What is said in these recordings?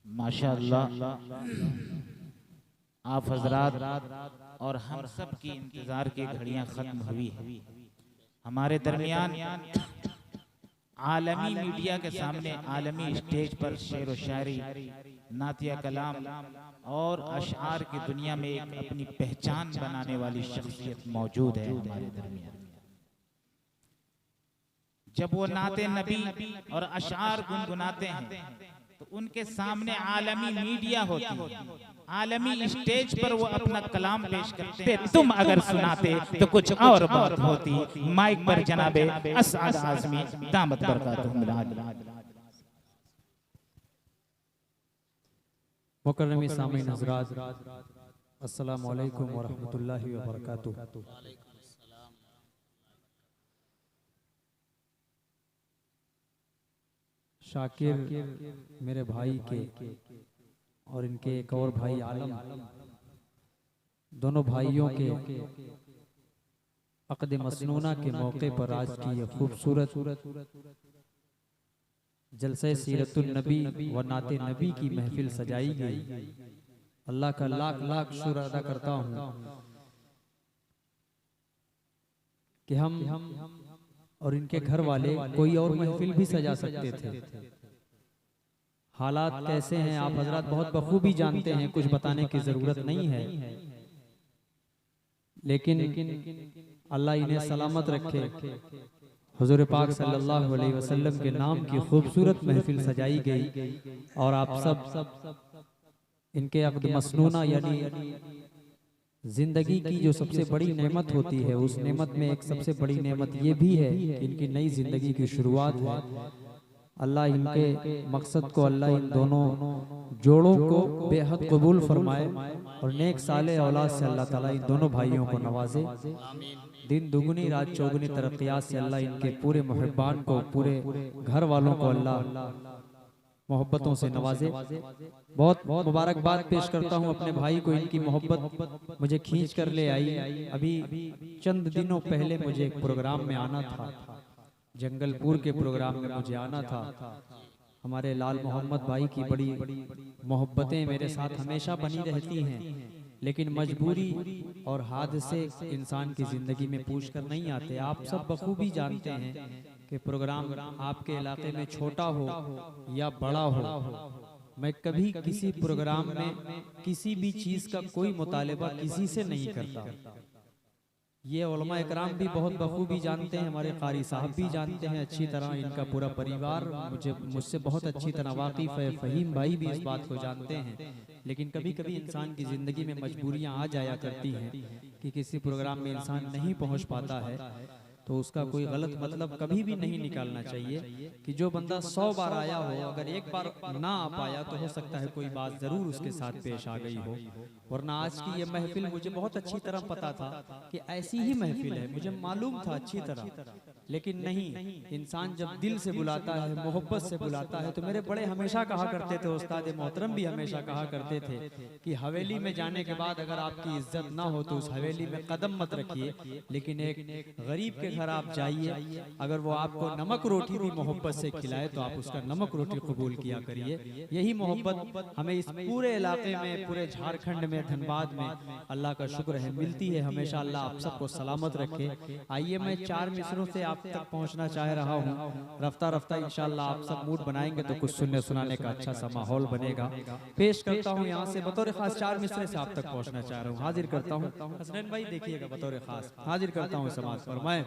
माशाअल्लाह आप हजरात और हम सब की इंतजार की घड़ियां खत्म हुई है। हमारे दरमियान आलमी मीडिया के सामने आलमी स्टेज पर शेर व शायरी, नातिया कलाम और अशआर की दुनिया में एक अपनी पहचान बनाने वाली शख्सियत मौजूद है हमारे दरमियान। जब वो नाते नबी और अशआर गुनगुनाते हैं तो उनके सामने आलमी मीडिया होती है, आलमी स्टेज पर वो अपना कलाम पेश करते हैं। तुम अगर सुनाते तो कुछ और बात होती। माइक पर जनाबे असअद आज़मी दामत बरकातुहुम। मुकर्रम सामीन हज़रात, अस्सलामु अलैकुम व रहमतुल्लाहि व बरकातुहू। शाकिर मेरे भाई के और इनके एक और भाई आलम, दोनों भाइयों के अक़द मसनूना के मौके पर आज की यह खूबसूरत जलसे सीरतुन नबी व नाते नबी की महफिल सजाई गई। अल्लाह का लाख लाख शुक्र अदा करता हूँ कि हम और इनके घर वाले कोई और महफिल भी सजा सकते थे। हालात कैसे हैं आप हजरत बहुत बखूबी जानते हैं, कुछ बताने की जरूरत नहीं है। लेकिन अल्लाह इन्हें सलामत रखे। हुजूर पाक सल्लल्लाहु अलैहि वसल्लम के नाम की खूबसूरत महफिल सजाई गई और आप सब इनके अक़द मसनूना यानी जिंदगी की जो सबसे बड़ी नेमत होती है, उस नेमत में एक सबसे बड़ी नेमत ये भी है कि इनकी नई जिंदगी की शुरुआत है। अल्लाह इनके मकसद को, अल्लाह इन दोनों जोड़ों को बेहद कबूल फरमाए और नेक साले औलाद से अल्लाह ताला इन दोनों भाइयों को नवाजे। दिन दुगुनी रात चौगुनी तरक्यात से अल्लाह इनके पूरे मुहिब्बान को, पूरे घर वालों को अल्लाह मोहब्बतों से नवाजे। बहुत मुबारकबाद पेश करता हूँ अपने भाई को, इनकी मोहब्बत मुझे खींच कर ले आई। अभी चंद दिनों पहले मुझे एक प्रोग्राम में आना था, जंगलपुर के प्रोग्राम में मुझे आना था। हमारे लाल मोहम्मद भाई की बड़ी मोहब्बतें मेरे साथ हमेशा बनी रहती हैं, लेकिन मजबूरी और हादसे इंसान की जिंदगी में पूछ कर नहीं आते। आप सब बखूबी जानते हैं कि प्रोग्राम आपके इलाके में छोटा हो या बड़ा हो, मैं कभी किसी प्रोग्राम में किसी भी चीज का कोई मुतालिबा किसी से नहीं करता। ये उलमा इकराम भी बहुत बखूबी जानते हैं, हमारे कारी साहब भी जानते हैं अच्छी तरह, इनका पूरा परिवार मुझसे बहुत अच्छी तरह वाकिफ है। फहीम भाई भी इस बात को जानते हैं। लेकिन कभी कभी इंसान की ज़िंदगी में मजबूरियां आ जाया करती हैं कि किसी प्रोग्राम में इंसान नहीं पहुंच पाता है, तो उसका कोई गलत मतलब कभी भी नहीं निकालना चाहिए कि जो बंदा 100 बार आया हो, अगर एक बार ना आ पाया तो हो सकता है कोई बात जरूर उसके साथ पेश आ गई हो। वरना आज की ये महफिल मुझे बहुत अच्छी तरह पता था कि ऐसी ही महफिल है, मुझे मालूम था अच्छी तरह। लेकिन नहीं, इंसान जब दिल से बुलाता है, मोहब्बत से बुलाता है, तो मेरे बड़े हमेशा कहा करते थे, उस्ताद मोहतरम भी हमेशा कहा करते थे कि हवेली में जाने के बाद अगर आपकी इज्जत ना हो तो उस हवेली में कदम मत रखिए, लेकिन एक गरीब के घर आप जाइए, अगर वो आपको नमक रोटी भी मोहब्बत से खिलाए तो आप उसका नमक रोटी कबूल किया करिए। यही मोहब्बत हमें इस पूरे इलाके में, पूरे झारखंड में, धनबाद में अल्लाह का शुक्र है मिलती है हमेशा। अल्लाह आप सबको सलामत रखे। आइए मैं 4 मिसरों से आप तक पहुंचना चाह रहा हूं। रफ्ता रफ्ता इंशाअल्लाह आप सब मूड बनाएंगे तो कुछ सुनने सुनाने का अच्छा सा माहौल बनेगा। पेश करता हूं यहाँ से बतौर खास 4 मिसरे से आप तक पहुंचना चाह रहा हूँ। हाजिर करता हूँ हसनैन भाई, देखिएगा बतौर खास हाजिर करता हूँ समाज पर मैं।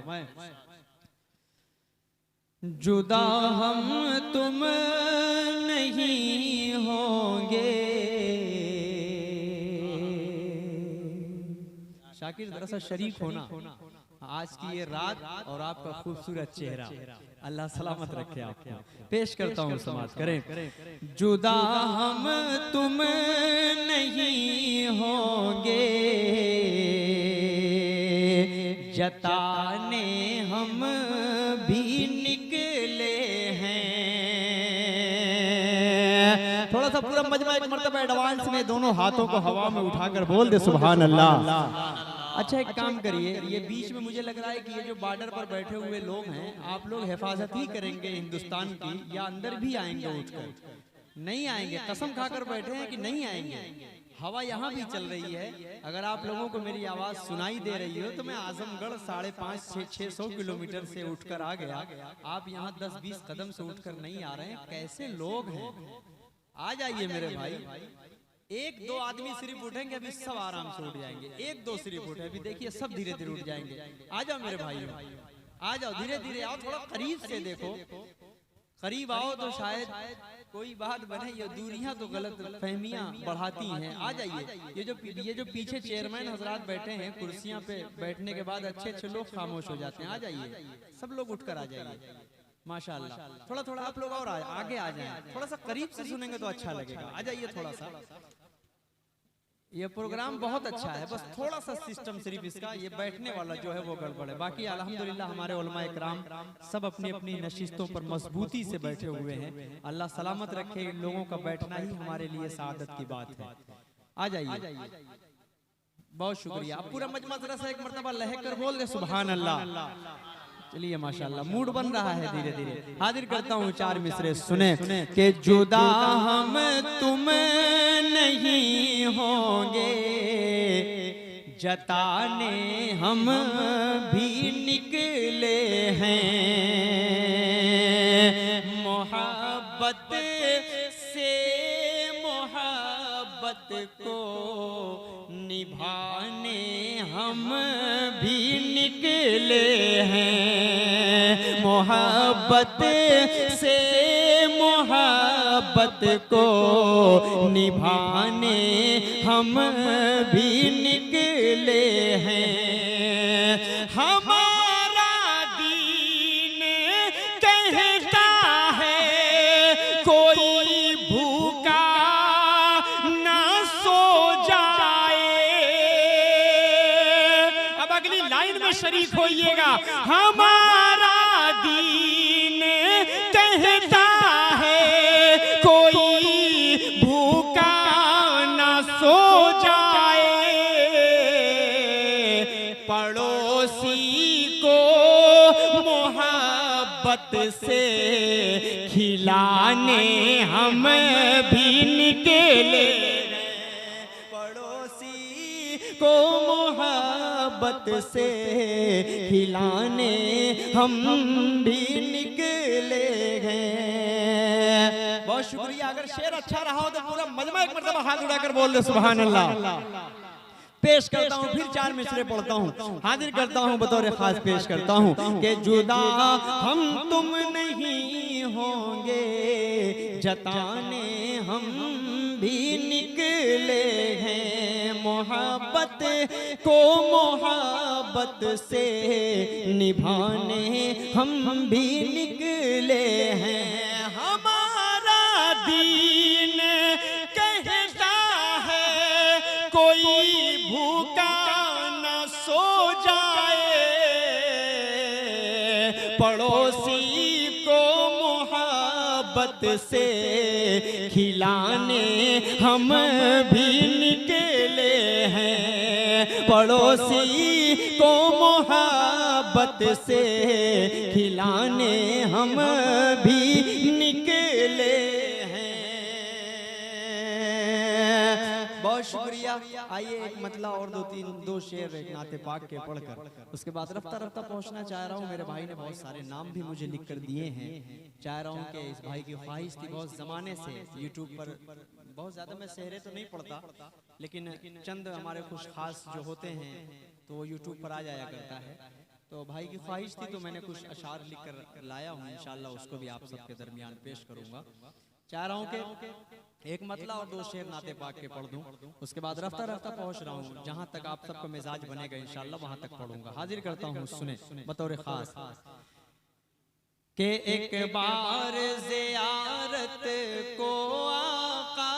जुदा हम तुम नहीं होंगे। शाकिर दरअसल शरीक होना आज की ये रात और आपका खूबसूरत चेहरा, अल्लाह सलामत रखे आपको। पेश करता हूँ समाज करें। जुदा हम तुम नहीं होंगे, जताने हम भी निकले हैं। थोड़ा सा पूरा मजमा एक मर्तबा एडवांस में दोनों हाथों को हवा में उठाकर बोल दे सुभान अल्लाह। अच्छा एक काम करिए, ये बीच में मुझे लग रहा है कि ये जो बॉर्डर पर बैठे हुए लोग हैं, आप लोग हिफाजत ही करेंगे हिंदुस्तान की या अंदर भी आएंगे उठकर? नहीं आएंगे, कसम खाकर बैठे हैं कि नहीं आएंगे। हवा यहाँ भी चल रही है। अगर आप लोगों को मेरी आवाज सुनाई दे रही हो तो मैं आजमगढ़ 550-600 किलोमीटर से उठकर आ गया। आप यहाँ 10-20 कदम से उठकर नहीं आ रहे हैं, कैसे लोग हैं। आ जाइए मेरे भाई, 1-2 आदमी सिर्फ उठेंगे, अभी सब आराम से उठ जाएंगे। 1-2 सिर्फ उठे, अभी देखिए सब धीरे धीरे उठ जाएंगे। आ जाओ मेरे भाई, आ जाओ, धीरे धीरे आओ, थोड़ा करीब से देखो। करीब आओ तो शायद कोई बात बने। ये दूरियां तो गलत फहमियां बढ़ाती हैं। आ जाइए। ये जो पीछे चेयरमैन हजरात बैठे हैं कुर्सियां पे, बैठने के बाद अच्छे अच्छे लोग खामोश हो जाते हैं। आ जाइए, सब लोग उठकर आ जाइए। माशाअल्लाह, थोड़ा थोड़ा आप लोग और आगे आ जाएं, थोड़ा सा करीब से सुनेंगे तो अच्छा लगेगा। आ जाइए थोड़ा सा। ये प्रोग्राम बहुत अच्छा है, बस थोड़ा सा सिस्टम सिर्फ इसका ये बैठने वाला जो है वो गड़बड़ है। बाकी अल्हम्दुलिल्लाह हमारे उलमा इकराम सब अपनी अपनी नशिस्तों पर मजबूती से बैठे हुए हैं। अल्लाह सलामत रखे। इन लोगों का बैठना ही हमारे लिए सादत की बात है। आ जाइए, बहुत शुक्रिया। आप पूरा मजमा जरा सा एक मर्तबा लहक कर बोल दे सुभान अल्लाह। चलिए माशाअल्लाह, मूड बन रहा है धीरे धीरे। हाजिर करता हूँ 4 मिसरे सुने कि जुदा हम तुम नहीं होंगे, जताने हम भी निकले हैं। मोहब्बत से मोहब्बत को निभाने हम भी निकले हैं। मोहब्बत से मोहब्बत को निभाने हम भी निकले हैं। हमारा दीन कहता है कोई भूखा ना सो जाए। अब अगली लाइन में शरीक होइएगा। हमारा दीन कहता है कोई भूखा ना सो जाए। पड़ोसी को मोहब्बत से खिलाने हम भी निकले। पड़ोसी को मोहब्बत से खिलाने हम भी निकले हैं। बहुत शुक्रिया। अगर शेर अच्छा रहा हो तो पूरा मजमा एक मर्तबा हाथ उठाकर बोल दे सुभान अल्लाह। पेश करता हूँ, फिर 4 मिसरे पढ़ता हूँ। हाजिर करता हूँ, बतौर खास पेश करता हूँ कि जुदा हम तुम नहीं होंगे, जताने हम भी निकले हैं। मोहब्बत को मोहब्बत से निभाने हम भी निकले हैं। हमारा दीन कहता है कोई भूखा न सो जाए। पड़ोसी को मोहब्बत से खिलाने हम भी निकले हैं। पड़ोसी को मोहब्बत से खिलाने हम भी निकले हैं। बहुत शुक्रिया। आइए एक मतला और 2 शेर एक नाते पाक के पढ़कर उसके बाद रफ्ता रफ्ता पहुंचना चाह रहा हूँ। मेरे भाई ने बहुत सारे नाम भी मुझे लिख कर दिए हैं। चाह रहा हूँ कि इस भाई की ख्वाहिश थी बहुत जमाने से यूट्यूब पर, बहुत ज्यादा मैं सेहरे तो नहीं पढ़ता, लेकिन चंद हमारे खुश खास जो होते हैं तो वो यूट्यूब पर आ जाया करता है। तो भाई की ख्वाहिश थी तो मैंने कुछ अशार लिख कर लाया हूँ। इंशाल्लाह उसको भी आप सबके दरमियान पेश करूंगा। चाह रहा हूँ कि एक मतला और 2 शेर नाते पाक के पढ़ दूं, उसके बाद रफ्ता रफ्ता पहुंच रहा हूँ। जहां तक आप सबका मिजाज बनेगा इंशाल्लाह वहां तक पढ़ूंगा। हाजिर करता हूँ, सुने बतौर खास के एक बार ज़ियारत को आका,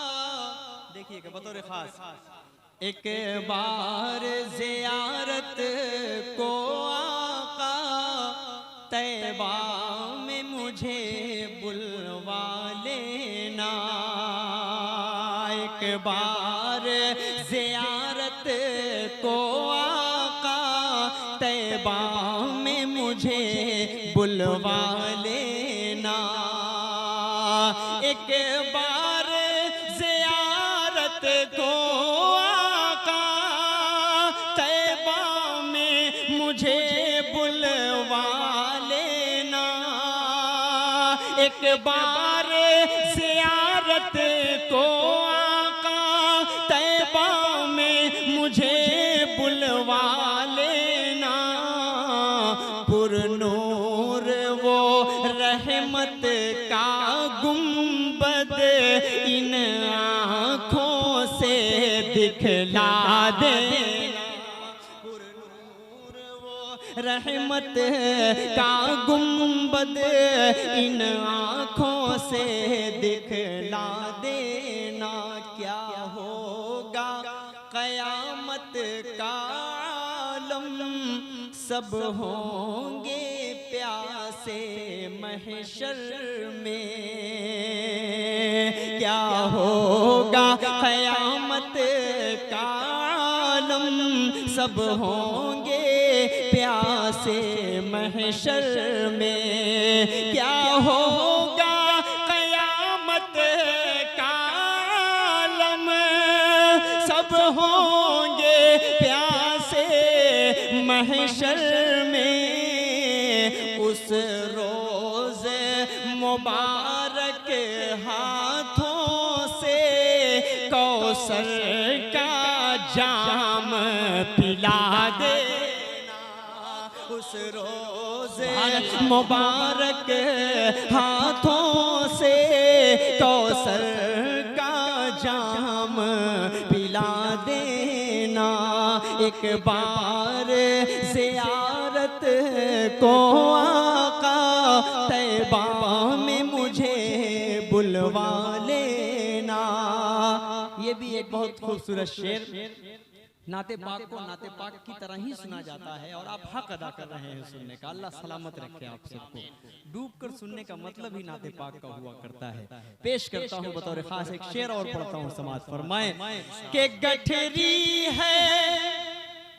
देखिएगा बतौर खास, एक बार ज़ियारत को आका तैबा में मुझे बुलवा लेना। एक बार ज़ियारत को आका तैबा में मुझे बुलवा लेना। एक बार ज़ियारत को आका तैबा में मुझे बुलवा लेना, एक बार ज़ियारत को आका तैबा में मुझे बुलवा लेना। पुरनूर वो रहमत का गुंबद इन आँखों से दिखला देना, पुरनूर वो रहमत का गुंबद इन आँखों से दिखला देना। क्या होगा क़यामत का आलम, सब होंगे प्यासे महशर में, क्या होगा क़यामत का आलम, सब होंगे प्यासे महशर में, क्या होगा क़यामत का आलम, सब होंगे प्यासे महशर में। उस रोज़ मुबारक हाथों से कौसर का जाम पिला देना, उस रोज़ मुबारक हाथों से कौसर का जाम पिला देना। एक बार ज़ियारत को आका तैबा में मुझे बुलवा लेना। ये भी एक बहुत खूबसूरत शेर, नाते पाक को नाते पाक की तरह ही सुना जाता है और आप हक अदा कर रहे हैं सुनने का। अल्लाह सलामत रखे आप सबको। डूब कर सुनने का मतलब ही नाते पाक का हुआ करता है। पेश करता हूँ बतौर खास एक शेर और पढ़ता हूँ, समाज फरमाए कि गठरी है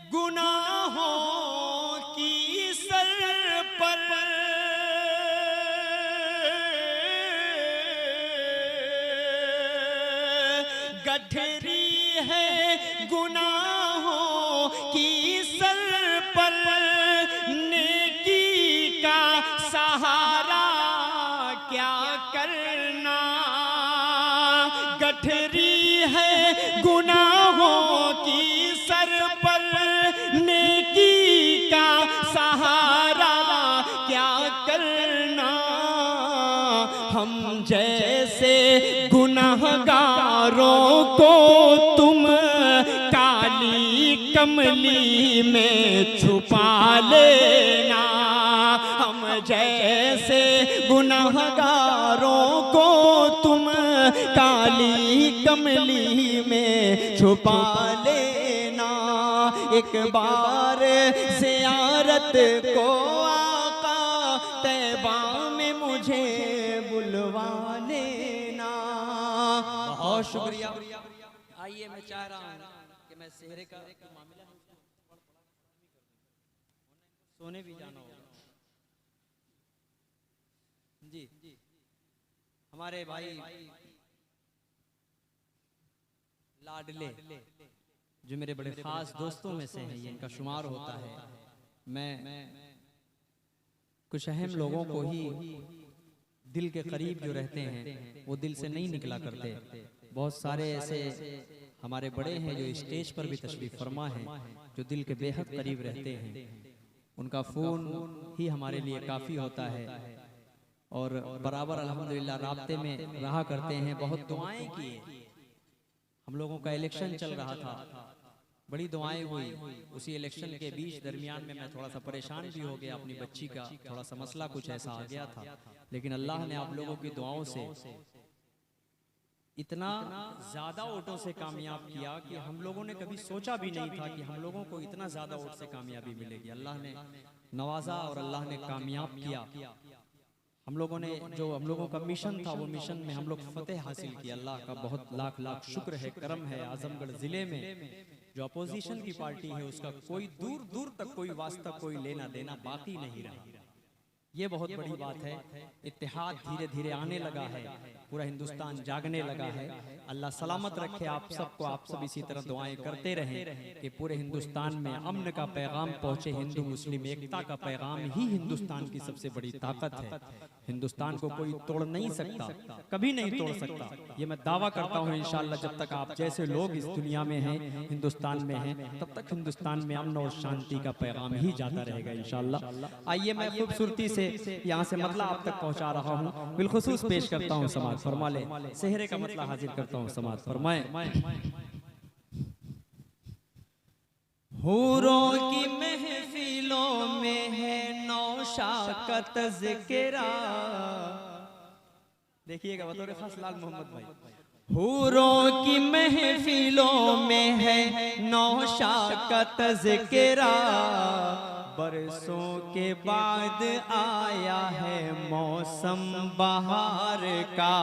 गुनाहों की सर पर, गठरी है गुनाहों की सर पर, नेकी का सहारा क्या करना, गठरी है गुनाहों की सर पर, नेकी का सहारा क्या करना। हम जैसे गुनहगारों को तुम काली कमली में छुपा लेना, हम जैसे गुनहगारों को तुम काली कमली में छुपा लेना। एक बार ज़ियारत को आका तैबा में मुझे बुलवा लेना। बहुत शुक्रिया। आइए मैं चाह रहा हूँ कि मैं सेहरे का मामला सोने भी जाना होगा जी। हमारे भाई लाडले जो मेरे बड़े खास दोस्तों में से हैं, इनका शुमार होता है। मैं कुछ अहम लोगों को ही दिल के करीब जो रहते हैं वो दिल से नहीं निकला करते। बहुत सारे ऐसे हमारे बड़े हैं जो स्टेज पर भी तशरीफ फरमा हैं, जो दिल के बेहद करीब रहते हैं। उनका फ़ोन ही हमारे लिए काफ़ी होता है और बराबर अल्हम्दुलिल्लाह राब्ते में रहा करते हैं। बहुत दुआएं किए। हम लोगों का इलेक्शन चल रहा था, बड़ी दुआएं हुई। उसी इलेक्शन के बीच दरमियान में मैं थोड़ा सा परेशान भी हो गया। अपनी बच्ची का थोड़ा सा मसला कुछ ऐसा आ गया था, लेकिन अल्लाह ने आप लोगों की दुआओं से इतना ज़्यादा वोटों से कामयाब किया कि हम लोगों ने कभी सोचा भी नहीं था कि हम लोगों को इतना ज़्यादा वोट से कामयाबी मिलेगी। अल्लाह ने नवाजा और अल्लाह ने कामयाब किया। हम लोगों ने जो हम लोगों का मिशन था वो मिशन में हम लोग फतेह हासिल किया। अल्लाह का बहुत लाख लाख शुक्र है, करम है। आजमगढ़ ज़िले में जो अपोजिशन की पार्टी है उसका कोई दूर दूर तक कोई वास्ता, कोई लेना देना बाकी नहीं रहा। ये बहुत बड़ी बात है। इत्तेहाद धीरे धीरे आने लगा है। पूरा हिंदुस्तान जागने लगा है। अल्लाह सलामत रखे आप सबको, आप सब इसी तरह दुआएं करते रहें कि पूरे हिंदुस्तान में अमन का पैगाम पहुंचे। हिंदू मुस्लिम एकता का पैगाम ही हिंदुस्तान की सबसे बड़ी ताकत है। हिंदुस्तान को कोई तोड़ नहीं सकता, कभी नहीं तोड़ सकता। ये मैं दावा करता हूँ इंशाअल्लाह जब तक आप जैसे लोग इस दुनिया में हैं, हिंदुस्तान में हैं, तब तक हिंदुस्तान में अमन और शांति का पैगाम ही जाता रहेगा इंशाअल्लाह। आइए मैं खूबसूरती से यहाँ से मतला आप तक पहुँचा रहा हूँ। बिलखुसूस पेश करता हूँ समाज फरमा ले, सेहरे का मतला हाजिर करता हूँ समाज फरमाए। हूरों की महफिलों में है नौशाद का तज़किरा। देखिएगा बतौर खास लाल मोहम्मद भाई। हूरों की महफिलों में है नौशाद का तज़किरा, बरसों के बाद आया है मौसम बहार का।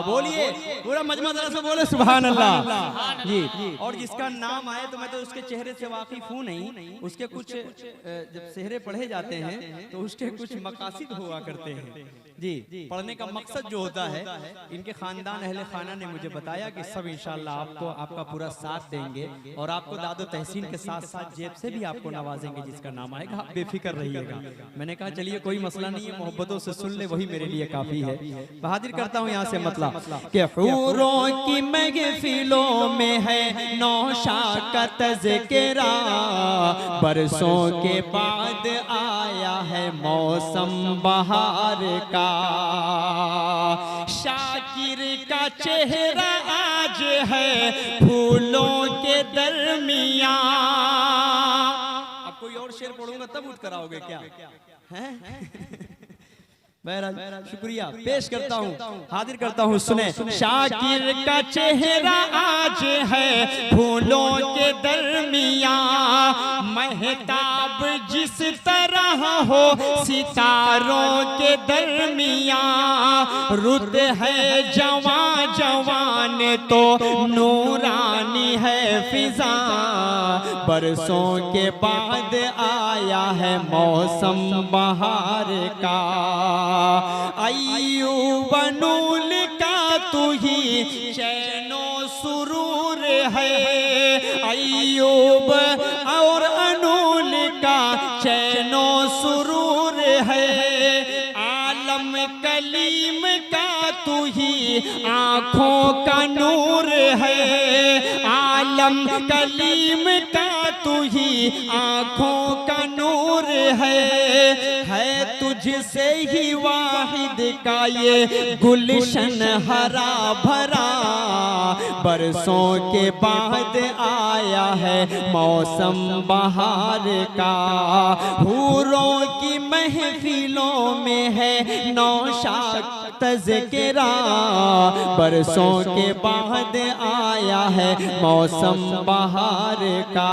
बोलिए पूरा मजमा जरा से बोले सुभान अल्लाह जी। और जिसका नाम आए तो मैं तो उसके चेहरे से वाकिफ हूँ नहीं, उसके कुछ जब चेहरे पढ़े जाते हैं तो उसके कुछ मकासिद हुआ करते हैं जी। पढ़ने का मकसद जो होता है, इनके खानदान अहले खाना ने मुझे बताया कि सब इंशाअल्लाह आपको आपका पूरा साथ देंगे और आपको दादो तहसीन के साथ साथ जेब से भी आपको नवाजेंगे। जिसका नाम आएगा आप बेफिक्र रहिएगा। मैंने कहा चलिए कोई मसला नहीं है, मोहब्बतों से सुन ले वही मेरे लिए काफी है। बहादुर करता हूँ यहाँ से मतला कि हूरों की महफिलों में है नौशाद का तज़किरा, बरसों के बाद आया है मौसम बहार का। शाकिर का चेहरा आज है फूलों के दरमियां। अब कोई और शेर पढ़ूंगा तब उठ कर आओगे क्या हैं? बहरहाल शुक्रिया पेश करता हूँ, हाजिर करता हूँ सुने। शाकिर का चेहरा आज है फूलों के दरमियां, महताब जिस तरह हो सितारों के दरमियां। रुत है जवान जवान तो नूरानी है फिजा, बरसों के बाद आया है मौसम बहार का। अय्यूब नूल का तू ही चैनो सुरूर है, अय्यूब और अनूल का चैनो सुरूर है। आलम कलीम का तू ही आँखों का नूर है, आलम कलीम का तू ही आँखों का नूर है तुझसे ही वाहिद का ये गुलशन हरा भरा, बरसों के बाद आया है मौसम बहार का। हूरों की महफिलों में है नौशाद तज़किरा, बरसों के बाद आया है मौसम बहार का।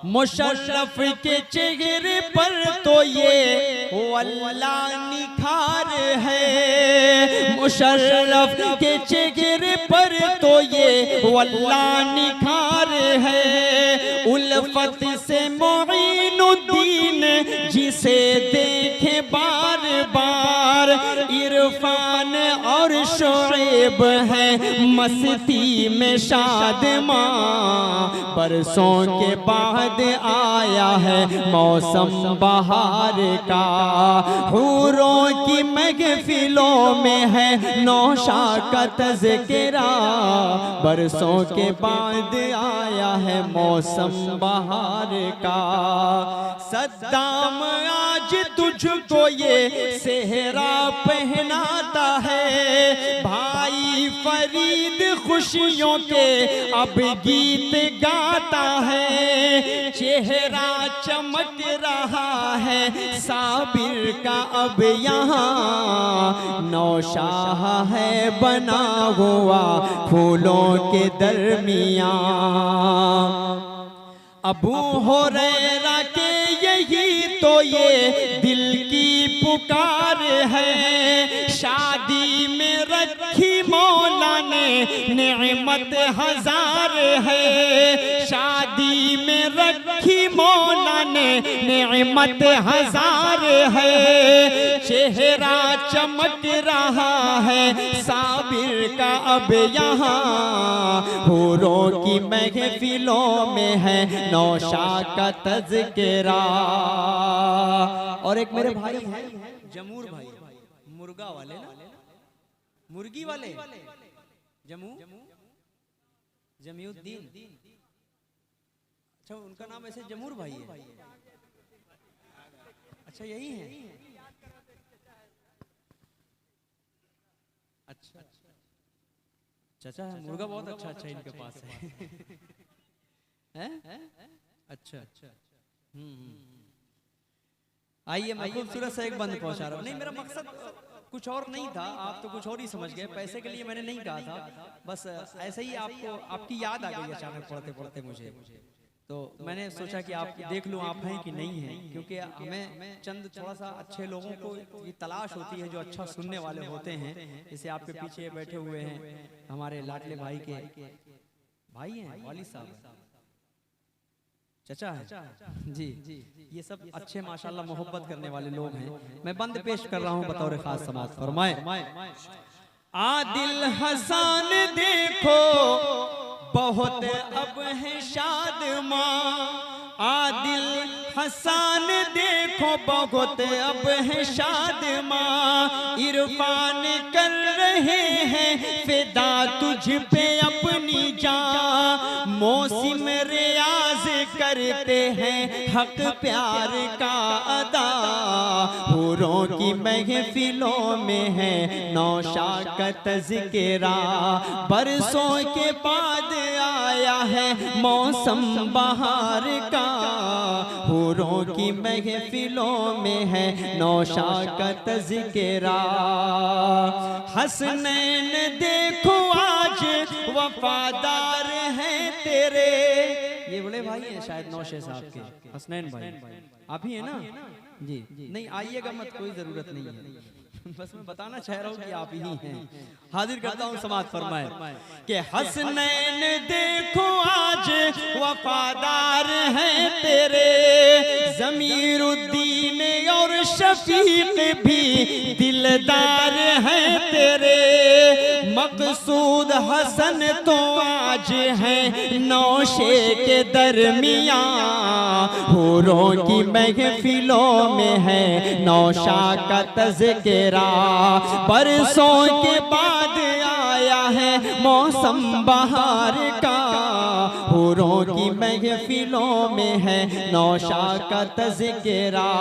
मुशर्रफ के चेहरे पर तो ये वल्ला निखार है, मुशर्रफ के चेहरे पर तो ये वल्ला निखार है। उल्फत से मोइनुद्दीन जिसे देखे बार बार, इरफान और शोएब है मस्ती में शादमां, बरसों के बाद आया है मौसम बहार का। हूरों की महफिलों में है नौशाद का तज़किरा, बरसों के बाद आया है मौसम बहार का। सद्दाम आज तुझको ये सेहरा पहनाता है, भाई फरीद खुशियों के अब गीत गाता है। चेहरा चमक रहा है साबिर का अब यहाँ, नौशाह है बना हुआ फूलों के दरमियां। अबू हुरैरा के यही तो ये दिल की पुकार है, शादी में रखी मौला ने नेमत हजार है, शादी में रखी मौला ने नेमत हजार है। चेहरा चमक रहा है साबिर का अब यहाँ। हूरों की महफिलों में है नौशा का तज़किरा। और एक मेरे भाई हैं जमूर भाई, मुर्गा वाले ना, मुर्गी वाले, जमीउद्दीन, अच्छा उनका नाम ऐसे जमूर भाई है, अच्छा यही है, अच्छा चाचा है, मुर्गा बहुत अच्छा अच्छा इनके पास है अच्छा आइए मैं खूबसूरत सा एक बंद पहुंचा रहा हूँ। नहीं मेरा मकसद कुछ और नहीं था, आप तो कुछ और ही समझ गए, पैसे के लिए मैंने नहीं कहा था, बस ऐसे ही आपको आपकी याद आ गई अचानक पढ़ते पढ़ते मुझे, तो मैंने सोचा कि आप देख लूं आप हैं कि नहीं हैं, क्योंकि हमें चंद थोड़ा सा अच्छे लोगों को ये तलाश होती है जो अच्छा सुनने वाले होते हैं। जैसे आपके पीछे बैठे हुए हैं हमारे लाडले भाई के भाई हैं, वालिद साहब चाचा है जी, ये सब अच्छे माशाल्लाह मोहब्बत करने वाले लोग हैं। मैं बंद पेश कर रहा हूँ बतौर खास समाअत फरमाए। आदिल हसन देखो बहुत अब है शादमां, आदिल हसन देखो बहुत अब है शादमां। इरफान कर रहे हैं फिदा तुझ पे अपनी जान, मौसिम रियाज करते हैं हक प्यार का अदा। हूरों की महफिलों में है नौशा का तज़किरा, बरसों के बाद आया है मौसम बहार का। हूरों की महफिलों में है नौशा का तज़किरा। हसनैन देखो आज वफादार हैं तेरे, ये बड़े भाई हैं शायद नौशे साहब के, हसनैन भाई आप ही है ना जी, नहीं आइएगा मत, कोई जरूरत नहीं है, बस मैं बताना चाह रहा हूँ कि आप ही हैं। हाजिर करता हूँ समाअत फरमाए कि हसनैन देखो आज वफादार हैं तेरे, ज़मीरुद्दीन और शफीक भी दिलदार हैं तेरे। मकसूद हसन तो आज है नौशे के दरमियाँ, हूरों की महफिलों में है नौशा का तज़किरा। बरसों के बाद आया है मौसम बहार का, हूरों की महफिलों में है नौशा का तज़किरा।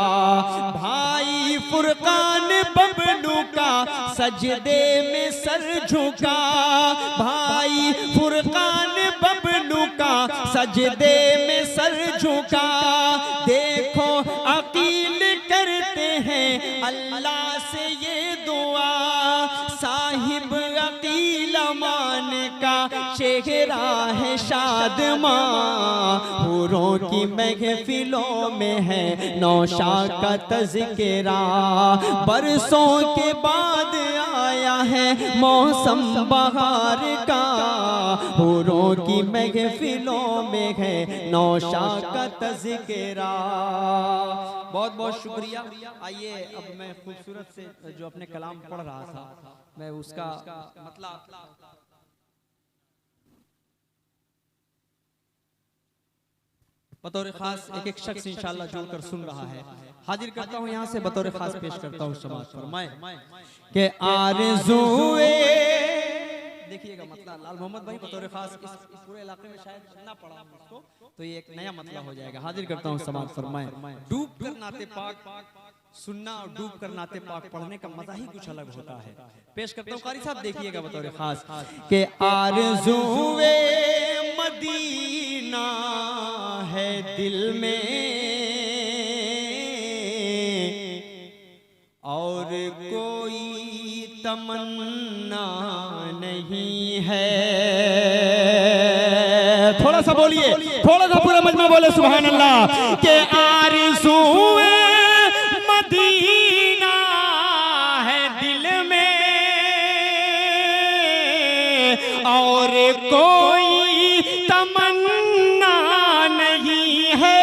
भाई फुरकान बबलू का सजदे में सर झुका, भाई फुरकान बबलू का सजदे में सर झुका। देखो अकील करते हैं अल्लाह से ये दुआ, साहिब अकील अमान का चेहरा है शादमां। हूरों की महफिलों में है नौशा का तज़किरा, बरसों के बाद आया है मौसम बहार का। हूरों की महफिलों में है नौशा का तज़किरा। बहुत बहुत शुक्रिया। आइए अब मैं खूबसूरत से जो अपने कलाम पढ़ रहा था मैं उसका मतलब बतौर खास एक एक शख्स इंशाअल्लाह जोड़कर सुन रहा है। हाजिर करता हूँ यहाँ से बतौर खास पेश करता हूँ समाअत फरमाए के आरज़ूए, देखिएगा मतलब लाल मोहम्मद भाई बतौर खास इस पूरे इलाके में शायद ना पढ़ा उसको, तो ये एक नया मतलब हो जाएगा। हाजिर करता हूँ समाअत फरमाए। डूब कर नाते पाक सुनना और डूब कर नाते पाक पढ़ने का मजा ही कुछ अलग होता है। पेश करता हूँ कारी साहब, देखिएगा बतौर खास के आरज़ूए मदीना है दिल में और कोई तमन्ना नहीं है। थोड़ा सा बोलिए, थोड़ा सा पूरा मजमा बोले सुभान अल्लाह के आरज़ूए मदीना है दिल में और कोई तमन्ना नहीं है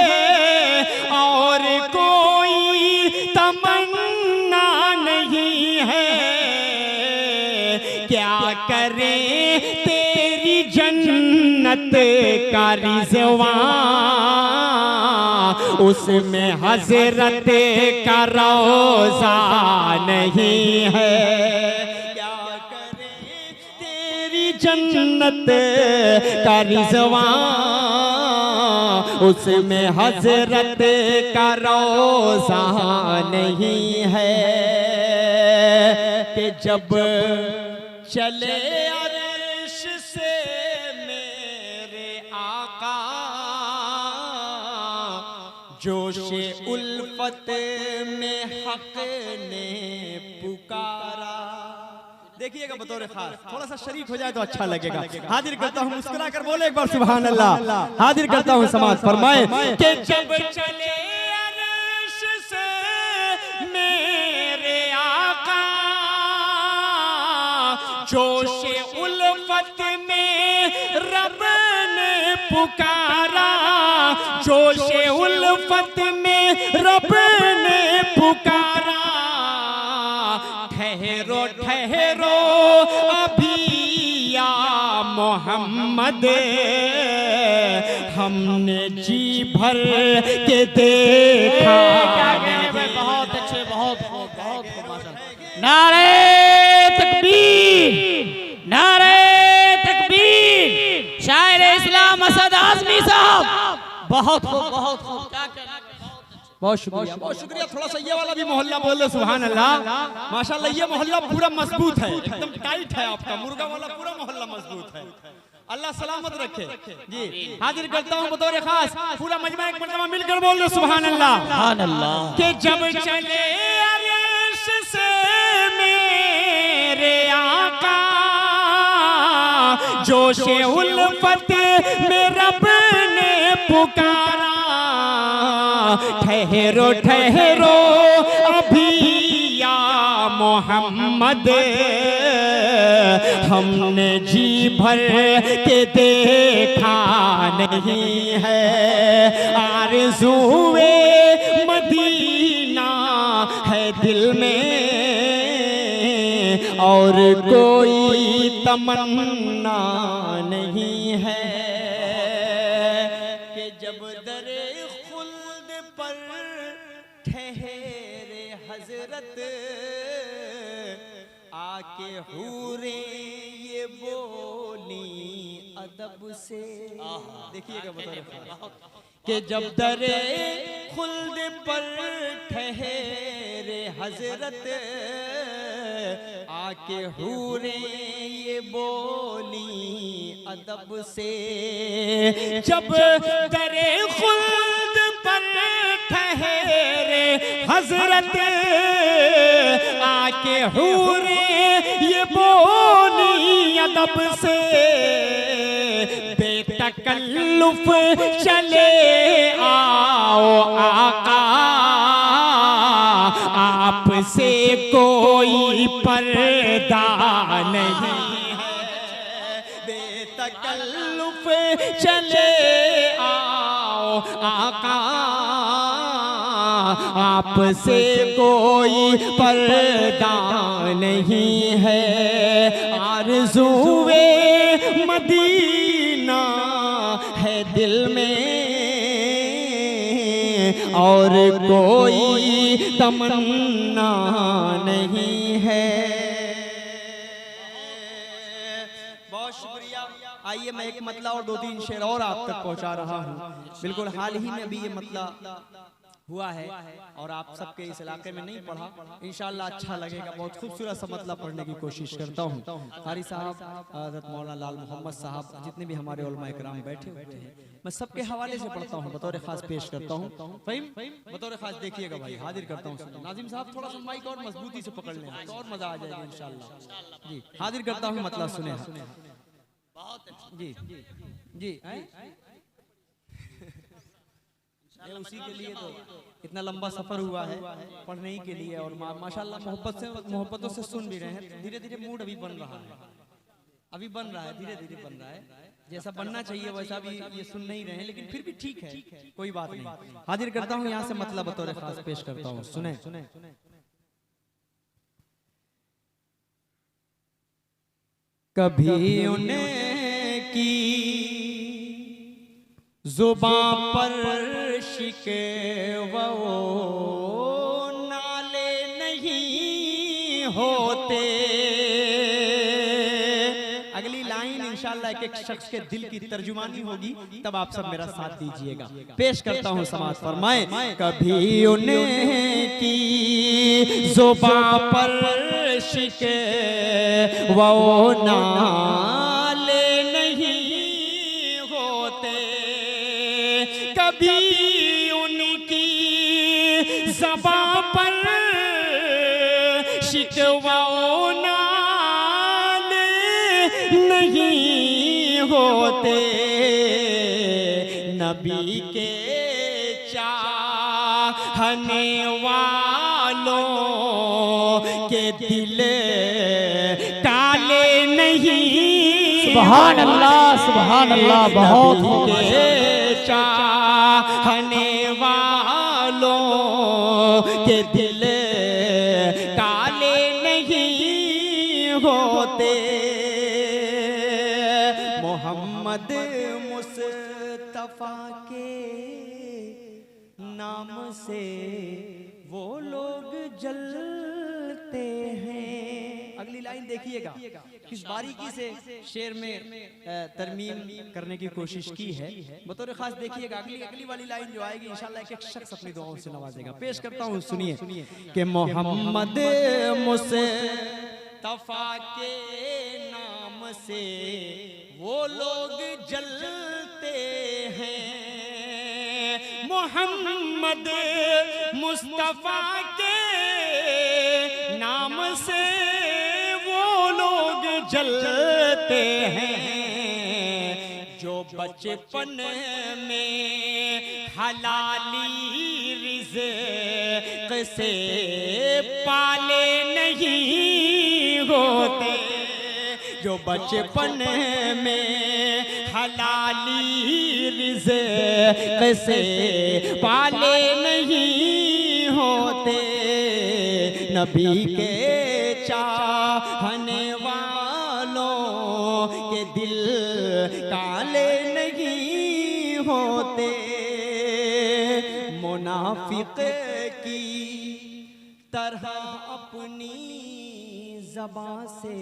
और कोई तमन्ना नहीं है। क्या करें तेरी जन्नत का रिज़वां, उसमें हजरत का रोज़ा नहीं है। क्या करें तेरी जन्नत का रिज़वां, उसमें हजरत का रोज़ा नहीं है। कि जब चले अर्श से मेरे आका, जोशे उल्फत में हक ने पुकारा। देखिएगा बतौर खास, थोड़ा सा शरीक हो जाए तो अच्छा लगेगा। हाजिर करता हूँ, मुस्कुरा कर बोले एक बार सुभान अल्लाह। हाजिर करता हूँ समाज फरमाए कि जब चले अर्श से मेरे आका, जोशे उल्फत में रब ने पुकारा, जोशे उल्फत में रब ने पुकारा। ठहरो ठहरो अभी या मोहम्मद, हमने जी भर के देखा। बहुत अच्छे, बहुत नारे तकबीर, नारे तकबीर। शायर इस्लाम असद आज़मी साहब, बहुत खूब, बहुत खूब। बहुत शुक्रिया, बहुत शुक्रिया। थोड़ा सा ये वाला भी मोहल्ला बोल दो सुभान अल्लाह। माशाल्लाह ये मोहल्ला पूरा मजबूत है, एकदम टाइट है। आपका मुर्गा वाला पूरा मोहल्ला मजबूत है। अल्लाह सलामत रखे जी। हाजिर करता हूँ बतौर खास, पूरा मजमा एक मरतबा मिलकर बोल दो सुभान अल्लाह, सुभान अल्लाह। कि जब चले अर्श से मेरे आका, जोशे उल्फत में रब ने पुकारा। ठहरो ठहरो अभी या मोहम्मद, हमने जी भर के देखा नहीं है। आरज़ूए मदीना है दिल में, और कोई तमन्ना नहीं है। कि जब दरे खुल्द पर ठहरे हजरत, आके हूरे ये बोली अदब से। देखिएगा बता कि जब दरे खुल्द पर ठहरे हजरत, आके हूरे ये बोली अदब से। जब दरे खुल्द पर ठहरे हजरत, आके हूरे ये बोली अदब से। बेतकल्लुफ चले आओ आका, आपसे कोई पर्दा नहीं है। बेतकल्लुफ चले आओ आका, आपसे कोई पर्दा नहीं है। आरज़ूए मदीना है दिल में, और कोई तमन्ना नहीं है। बहुत शुक्रिया। आइए मैं एक मतला और 2-3 शेर और आप तक पहुंचा रहा हूँ। बिल्कुल हाल ही में भी ये मतला हुआ है और आप सबके इस इलाके में नहीं पढ़ा, इंशाअल्लाह अच्छा लगेगा। बहुत खूबसूरत सा मतला पढ़ने की कोशिश करता हूँ। कारी साहब, हज़रत मौलाना लाल मोहम्मद साहब, जितने भी हमारे उलमा इकराम बैठे हुए हैं, मैं सबके हवाले से पढ़ता हूँ, बतौर खास पेश करता हूँ। बतौर खास देखिएगा भाई, हाजिर करता हूँ। नाजिम साहब थोड़ा सा माइक और मजबूती से पकड़ लें तो और मजा आ जाएगा इंशाअल्लाह जी। हाजिर करता हूँ मतला, सुने जी जी। उसी के लिए तो इतना लंबा सफर हुआ है पढ़ने ही के लिए, और माशाल्लाह मोहब्बतों से सुन भी रहे हैं। धीरे धीरे मूड अभी बन रहा है, अभी बन रहा है, धीरे धीरे बन रहा है। जैसा बनना चाहिए वैसा भी ये सुन नहीं रहे हैं, लेकिन फिर भी ठीक है, कोई बात नहीं। हाजिर करता हूँ यहाँ से मतलब बतौर खास पेश करता हूँ, सुने। कभी उनकी जुबां पर शिकवा नाले नहीं होते। अगली लाइन इंशाअल्लाह एक शख्स के दिल की तर्जुमानी होगी, तब आप सब मेरा साथ दीजिएगा। पेश करता हूं समाज फरमाए, कभी उनकी जुबां पर शिकवा नाले नहीं होते। कभी उनकी ज़बां पर शिकवा नाले नहीं होते। नबी के चाहने वालों के दिल काले नहीं। सुभान अल्लाह, बहुत के चाहने वालों के दिल काले नहीं होते। मोहम्मद मुस्तफा के नाम से वो लोग जलते हैं। अगली लाइन देखिएगा, किस बारीकी से शेर में तरमीम करने की कोशिश की है। बतौर खास देखिएगा अगली वाली लाइन जो आएगी इंशाअल्लाह एक शख्स अपनी दुआओं से नवाजेगा। पेश करता हूँ, सुनिए कि मोहम्मद मुस्तफा के नाम से वो लोग जलते हैं। मोहम्मद मुस्तफा के नाम से वो लोग जलते हैं। जो बचपन में हलाली रिज़्क़ से पाले नहीं होते। जो बचपन में हलाली रिज़्क़ से पाले नहीं होते। नबी के चाहने वालों के दिल काले नहीं होते। मुनाफिक की तरह अपनी ज़बां से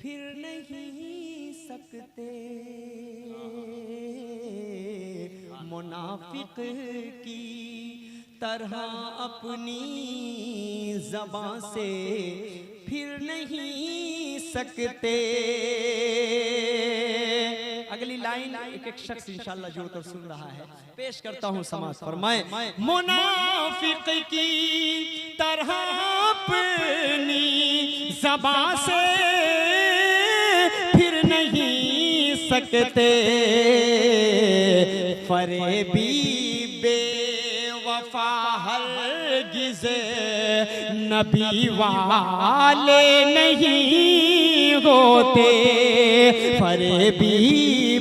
फिर नहीं सकते। मुनाफिक की तरह अपनी ज़बां से फिर नहीं सकते। अगली लाइन एक शख्स इंशाअल्लाह जुड़कर सुन रहा है। पेश करता हूं, समाज फरमाए, मुनाफिक की तरह अपनी ज़बां से फिर नहीं सकते। फरेबी बेवफा हरगिज़ नबी वाले नहीं होते। फरेबी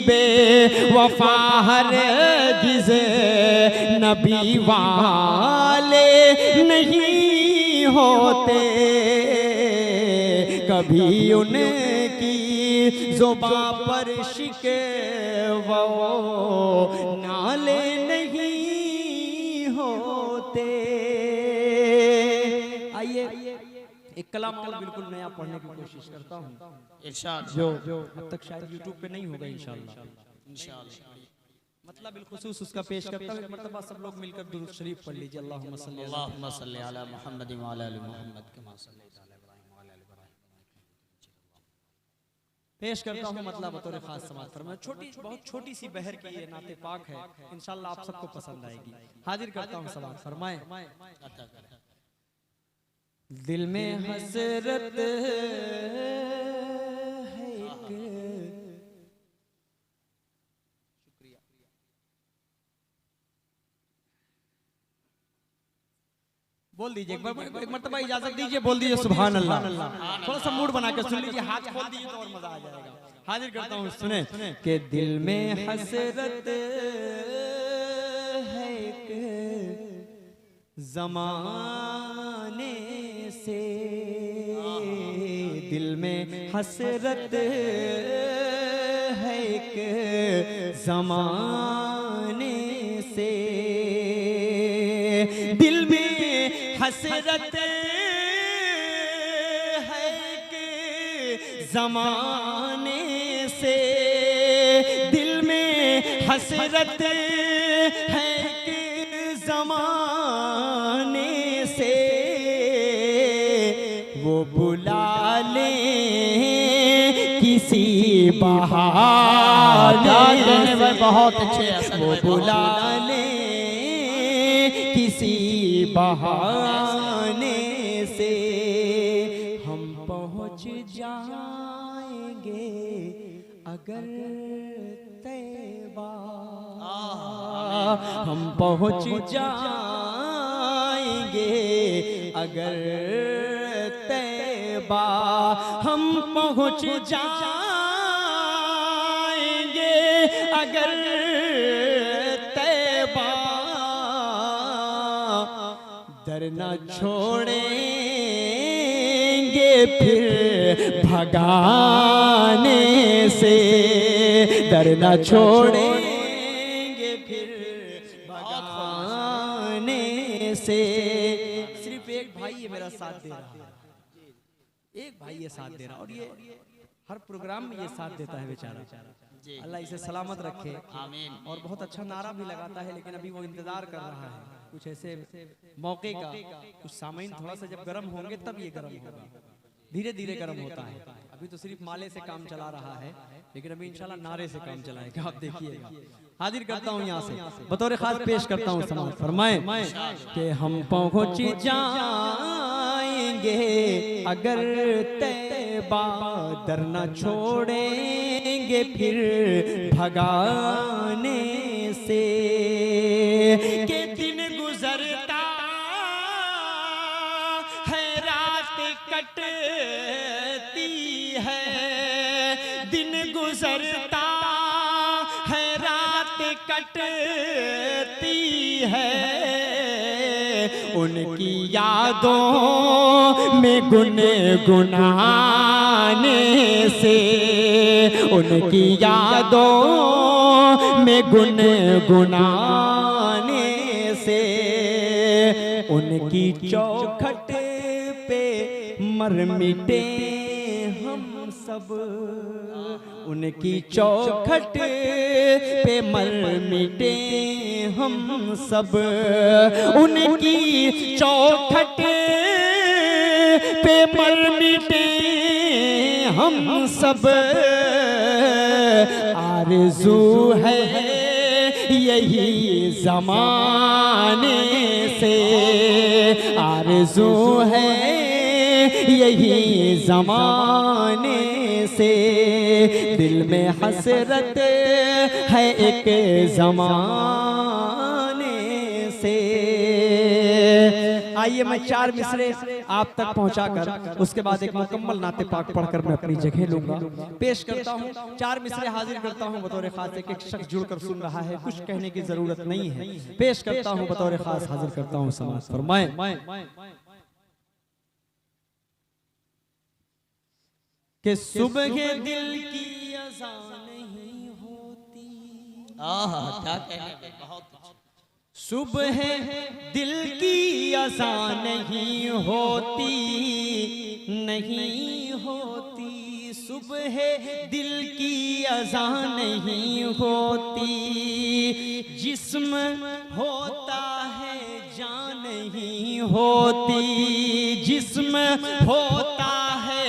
बेवफा हरगिज़ नबी वाले नहीं होते। कभी उनकी ज़ुबां पर शिकवा नाले नहीं होते। आइए एक कलाम और बिल्कुल नया पढ़ने की कोशिश करता हूँ, इरशाद जो अब तक शायद यूट्यूब पे नहीं होगा इंशाअल्लाह। मतलब बिलखुसूस उसका पेश करता हूँ। एक मर्तबा सब लोग मिलकर दुरूद शरीफ पढ़ लीजिए। अल्लाहुम्मा सल्ली अला मुहम्मद व अला आलि मुहम्मद कमा सल्लैता अला इब्राहीम व अला आलि इब्राहीम। पेश करता हूँ मतलब बतौर खास समाज फरमाए। बहुत छोटी सी बहर की ये नाते पाक है, इंशाअल्लाह आप सबको पसंद आएगी। हाजिर करता हूँ समाज फरमाए। दिल में हसरत है एक, बोल दीजिए एक मर्तबा इजाजत दीजिए, बोल दीजिए सुभान अल्लाह। थोड़ा सा मूड बना के सुन लीजिए, हाथ खोल दीजिए तो और मजा आ जाएगा। हाजिर करता हूँ, सुने कि दिल में हसरत है एक ज़माने से, दिल में हसरत है एक ज़माने से, दिल में हसरत है एक ज़माने से, दिल में हसरत है एक ज़माने से, वो बुला ले किसी बहाने, बहुत अच्छे वो बुला ले किसी बहाने से, हम पहुँच जाएंगे अगर तैबा, हम पहुँच जाएंगे अगर तैबा, हम पहुँच जाएंगे अगर तैबा, दर न छोड़ेंगे फिर भगाने से, दर न छोड़ेंगे फिर भगाने से। सिर्फ एक भाई ये मेरा साथ दे रहा है, एक भाई ये साथ दे रहा, और ये हर प्रोग्राम में ये साथ देता है बेचारा। अल्लाह इसे सलामत रखे, आमीन। और बहुत अच्छा नारा भी लगाता है, लेकिन अभी वो इंतजार कर रहा है कुछ ऐसे मौके का, कुछ सामाइन थोड़ा सा जब गर्म होंगे तब ये गर्म होगा, धीरे धीरे गर्म होता है। अभी तो सिर्फ माले से काम चला रहा है, लेकिन अभी इंशाल्लाह नारे से काम चलाएगा, आप देखिएगा। हाजिर करता हूँ यहाँ से, बतौर खास पेश करता हूँ समाज फरमाए कि हम पहुँच जाएंगे अगर तैबा, दर न छोड़ेंगे फिर भगाने से, के दिन गुजरता है रात कटती है, दिन गुजरता है रात कटती है, उनकी यादों में गुनगुनाने से, उनकी यादों में गुनगुनाने से, उनकी चौखट पे मर मिटे हम सब, उनकी चौखट पे मर मिटे हम सब, उनकी चौखट पे मर मिटे हम सब, आरज़ू है यही ज़माने से, आरज़ू है यही ज़माने से, दिल में हसरत है एक ज़माने से। आइए मैं 4 मिसरे आप तक पहुंचाकर उसके बाद एक मुकम्मल नाते पाक पढ़कर मैं अपनी जगह लूंगा, पेश करता हूं। 4 मिसरे हाजिर करता हूं बतौर खास, एक शख्स जुड़कर सुन रहा है, कुछ कहने की जरूरत नहीं है, पेश करता हूं बतौर खास, हाजिर करता हूं समाज फरमाए कि सुबह दिल की अज़ान नहीं होती, क्या कहने, बहुत सुबह दिल की अज़ान नहीं होती, नहीं होती, सुबह दिल की अज़ान नहीं होती, जिस्म होता है जान नहीं होती, जिस्म होता है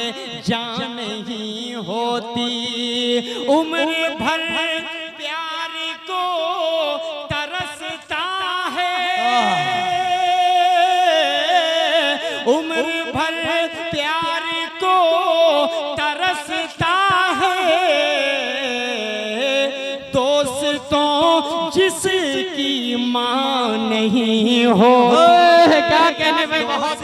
जान नहीं होती, उम्र भर प्यार को तरसता है, उम्र भर प्यार को तरसता है, दोस्तों जिसकी माँ नहीं हो, क्या कहने में बहुत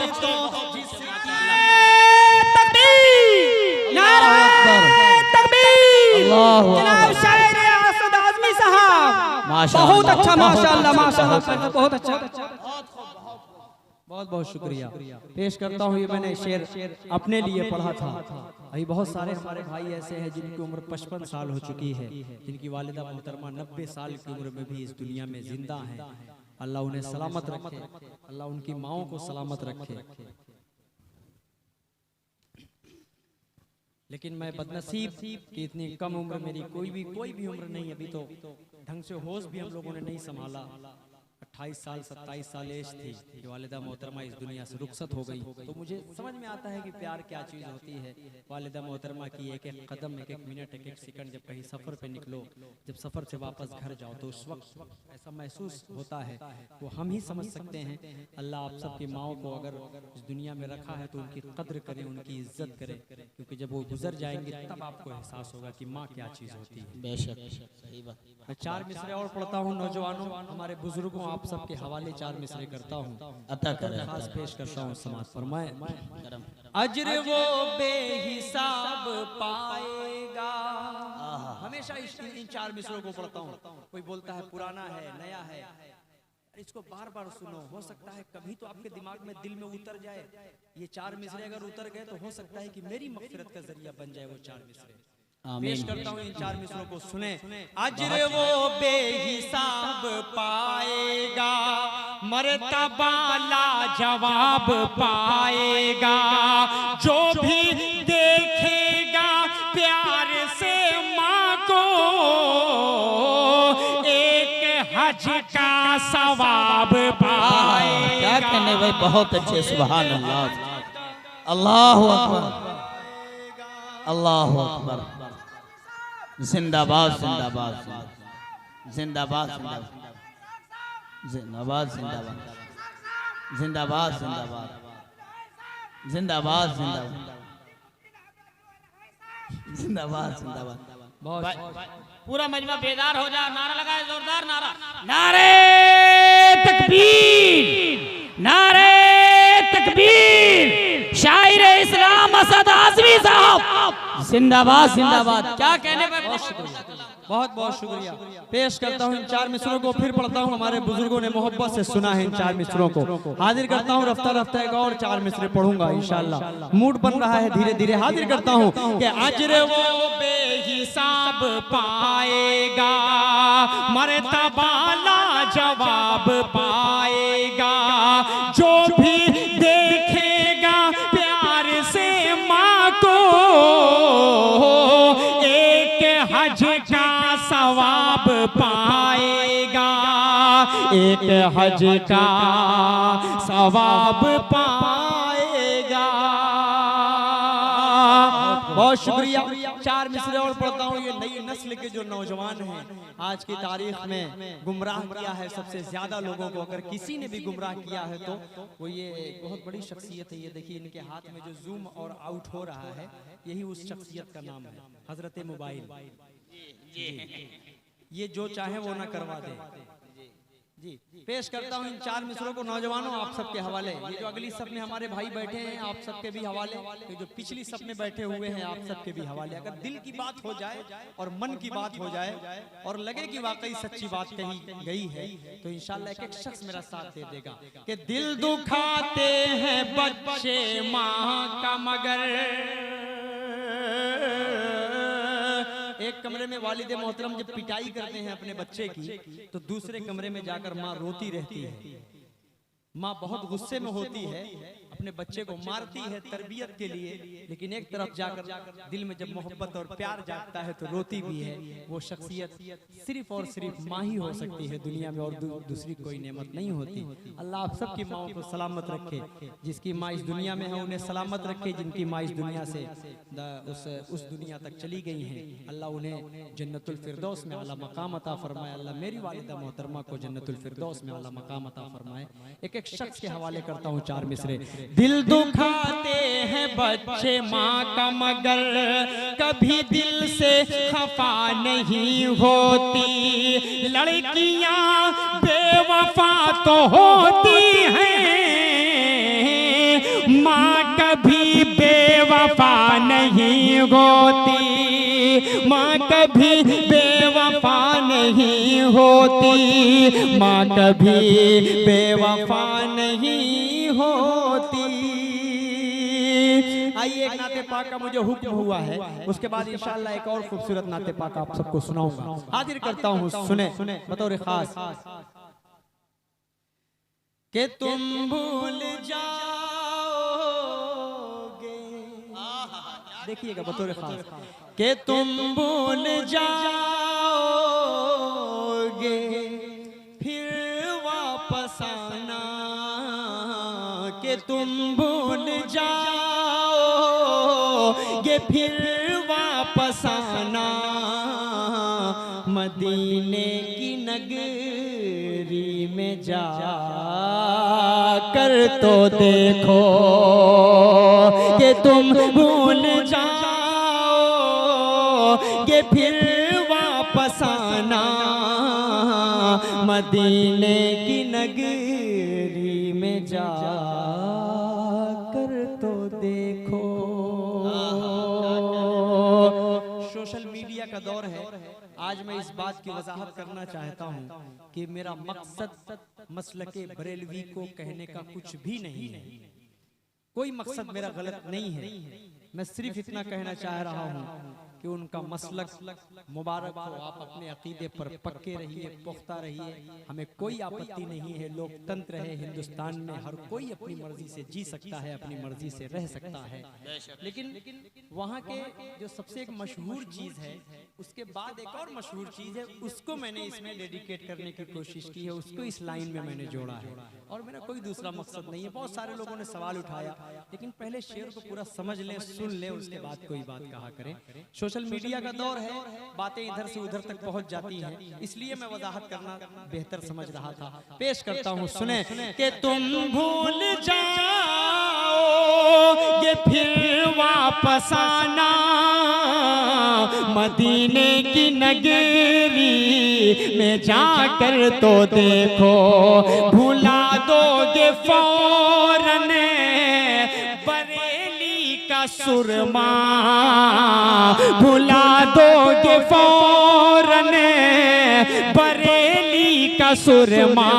बहुत अच्छा, माशाअल्लाह माशाअल्लाह, बहुत अच्छा, बहुत बहुत शुक्रिया पेश करता हूँ। ये मैंने शेर अपने लिए पढ़ा था। अभी बहुत सारे हमारे भाई ऐसे हैं जिनकी उम्र 55 साल हो चुकी है, जिनकी वालिदा मोहतरमा 90 साल की उम्र में भी इस दुनिया में जिंदा हैं। अल्लाह उन्हें सलामत रखे, अल्लाह उनकी माओं को सलामत रखे। लेकिन मैं बदनसीब कि इतनी कम उम्र मेरी कोई भी उम्र नहीं, अभी तो ढंग से होश भी हम लोगों ने नहीं संभाला। 28 साल 27 साल एज थी कि वालिदा मोहतरमा इस दुनिया से रुखसत हो गई। तो मुझे समझ में आता है कि प्यार क्या चीज़ होती है। वालिदा मोहतरमा की एक एक कदम, एक एक मिनट, एक एक सेकंड, जब कहीं सफ़र पे निकलो, जब सफ़र से वापस घर जाओ तो उस वक्त ऐसा महसूस होता है, वो हम ही समझ सकते हैं। अल्लाह आप सबकी माओं को अगर इस दुनिया में रखा है तो उनकी कद्र करें, उनकी इज्जत करें, क्योंकि जब वो गुजर जाएंगे तब आपको एहसास होगा कि माँ क्या चीज़ होती है। बेशक सही बात। मैं 4 मिसरे और पढ़ता हूँ नौजवानों, हमारे बुजुर्गों, आप सबके हवाले 4 मिसरे करता हूँ, अता करे। खास पेश करता हूँ समाज फरमाए। करम। अजर वो बेहिसाब पाएगा। हमेशा इन 4 मिसरों को पढ़ता हूँ। कोई बोलता है पुराना है, नया है, इसको बार बार सुनो। हो सकता है कभी तो आपके दिमाग में, दिल में उतर जाए। ये 4 मिसरे अगर उतर गए तो हो सकता है कि मेरी मगफिरत का जरिया बन जाए वो 4 मिसरे। पेश करता हूँ इन 4 मिसरों को, सुने। अजर वो बेहिसाब पाएगा, मर्तबा लाजवाब पाएगा, जो भी देखेगा प्यार से माँ को, एक हज का सवाब पाएगा। क्या कहने भाई, बहुत अच्छे, सुभान अल्लाह, अल्लाहु अकबर, अल्लाहु अकबर। जिंदाबाद जिंदाबाद जिंदाबाद जिंदाबाद जिंदाबाद जिंदाबाद जिंदाबाद जिंदाबाद जिंदाबाद जिंदाबाद जिंदाबाद। पूरा मजमा बेदार हो जा, नारा लगाए, जोरदार नारा, नारे तकबीर, नारे तकबीर। शायर इस्लाम असद आज़मी साहब जिंदाबाद जिंदाबाद। क्या कहने पर बहुत बहुत शुक्रिया पेश करता हूँ। इन 4 मिसरों को फिर पढ़ता हूँ। हमारे बुजुर्गों ने मोहब्बत से सुना है इन 4 मिसरों को। हाजिर करता हूँ रफ्ता रफ्ता एक और 4 मिसरे पढ़ूंगा इंशाल्लाह। मूड बन रहा है धीरे धीरे। हाजिर करता हूँ कि अजर वो बेहिसाब पाएगा, मर्तबा लाजवाब पाएगा, जो भी देखेगा प्यार से माँ को, एक हज का सवाब पाएगा, एक हज का सवाब पाएगा। बहुत शुक्रिया। 4 मिसरे और पढ़ता हूँ। ये नई नस्ल के जो नौजवान हैं, आज की तारीख में गुमराह किया है सबसे ज्यादा लोगों को। अगर किसी ने भी गुमराह किया है तो वो ये बहुत बड़ी शख्सियत है। ये देखिए इनके हाथ में जो जूम और आउट हो रहा है, यही उस शख्सियत का नाम है, हजरत मोबाइल। ये जो चाहे वो ना करवा दे। जी पेश करता हूँ इन 4 मिसरों को नौजवानों, आप सबके हवाले। ये जो अगली सब में हमारे भाई बैठे हैं, आप सबके भी हवाले। ये जो पिछली सब में बैठे हुए हैं, आप सबके भी हवाले। अगर दिल की बात हो जाए और मन की बात हो जाए और लगे कि वाकई सच्ची बात कही गई है, तो इंशाल्लाह एक एक शख्स मेरा साथ दे देगा। कि दिल दुखाते हैं बच्चे माँ का, मगर एक कमरे में वालिदे मोहतरम जब पिटाई करते हैं अपने बच्चे की, तो दूसरे कमरे में जाकर माँ रोती रहती है। माँ बहुत गुस्से में होती है, अपने बच्चे को मारती है तरबियत के लिए, लेकिन एक तरफ जाकर दिल में जब मोहब्बत और प्यार जागता है तो रोती भी है। वो शख्सियत सिर्फ और सिर्फ माँ ही हो सकती है दुनिया में, और दूसरी कोई नेमत नहीं होती। अल्लाह आप सबकी माओं को सलामत रखे। जिसकी माँ इस दुनिया में है उन्हें सलामत रखे, जिनकी माँ इस दुनिया से उस दुनिया तक चली गई हैं, अल्लाह उन्हें जन्नतुल फिरदौस में आला मकाम अता फरमाए। अल्लाह मेरी वालिदा मोहतरमा को जन्नतुल फिरदौस में आला मकाम अता फरमाए। एक एक शख्स के हवाले करता हूँ 4 मिसरे। दिल दुखाते हैं बच्चे माँ का, मगर कभी दिल से खफा नहीं होती। लड़कियां बेवफा तो होती हैं, माँ कभी बेवफा नहीं होती। माँ कभी बेवफा नहीं होती। माँ कभी बेवफा नहीं होती। आइए एक नाते पाक का मुझे हुक्म हुआ है, उसके बाद इंशाअल्लाह एक और खूबसूरत नाते पाक आप सबको सुनाऊंगा। हाजिर करता हूँ, सुने बतौर खास कि तुम भूल जाओगे, देखिएगा बतौर खास, कि तुम भूल जाओगे फिर वापस आना, कि तुम भूल जाओगे फिर वापस आना, मदीने की नगरी में जा कर तो देखो, कि तुम भूल जाओगे फिर वापस आना, मदीने की नगरी में जा कर तो देखो। सोशल मीडिया का दौर है, आज मैं इस बात की वजाहत करना चाहता हूं कि मेरा मकसद मसलके बरेलवी को कहने का कुछ भी नहीं है, कोई मकसद मेरा गलत नहीं है। मैं सिर्फ इतना कहना चाह रहा हूं कि उनका मसलक मुबारक हो, आप अपने अकीदे पर पक्के रहिए, पुख्ता रहिए, हमें कोई आपत्ति नहीं है। लोकतंत्र है हिंदुस्तान में, हर कोई अपनी मर्जी से जी सकता है, अपनी मर्जी से रह सकता है, लेकिन वहाँ के जो सबसे एक मशहूर चीज़ है, उसके बाद एक और मशहूर चीज़ है, उसको मैंने इसमें डेडिकेट करने की कोशिश की है, उसको इस लाइन में मैंने जोड़ा है, और मेरा कोई दूसरा मकसद नहीं है। बहुत सारे लोगों ने सवाल उठाया, लेकिन पहले शेर को पूरा समझ लें, सुन लें, उसके बाद कोई बात कहा करें। सोशल मीडिया का दौर है, बातें इधर से उधर तक पहुंच जाती हैं, इसलिए मैं वजाहत करना बेहतर समझ रहा था। पेश करता हूं, सुने कि तुम भूल जाओगे फिर वापस आना, मदीने की नगरी में जाकर तो देखो, भुला दोगे फौरन सुरमा, भुला दोगे फौरन बरेली का सुरमा,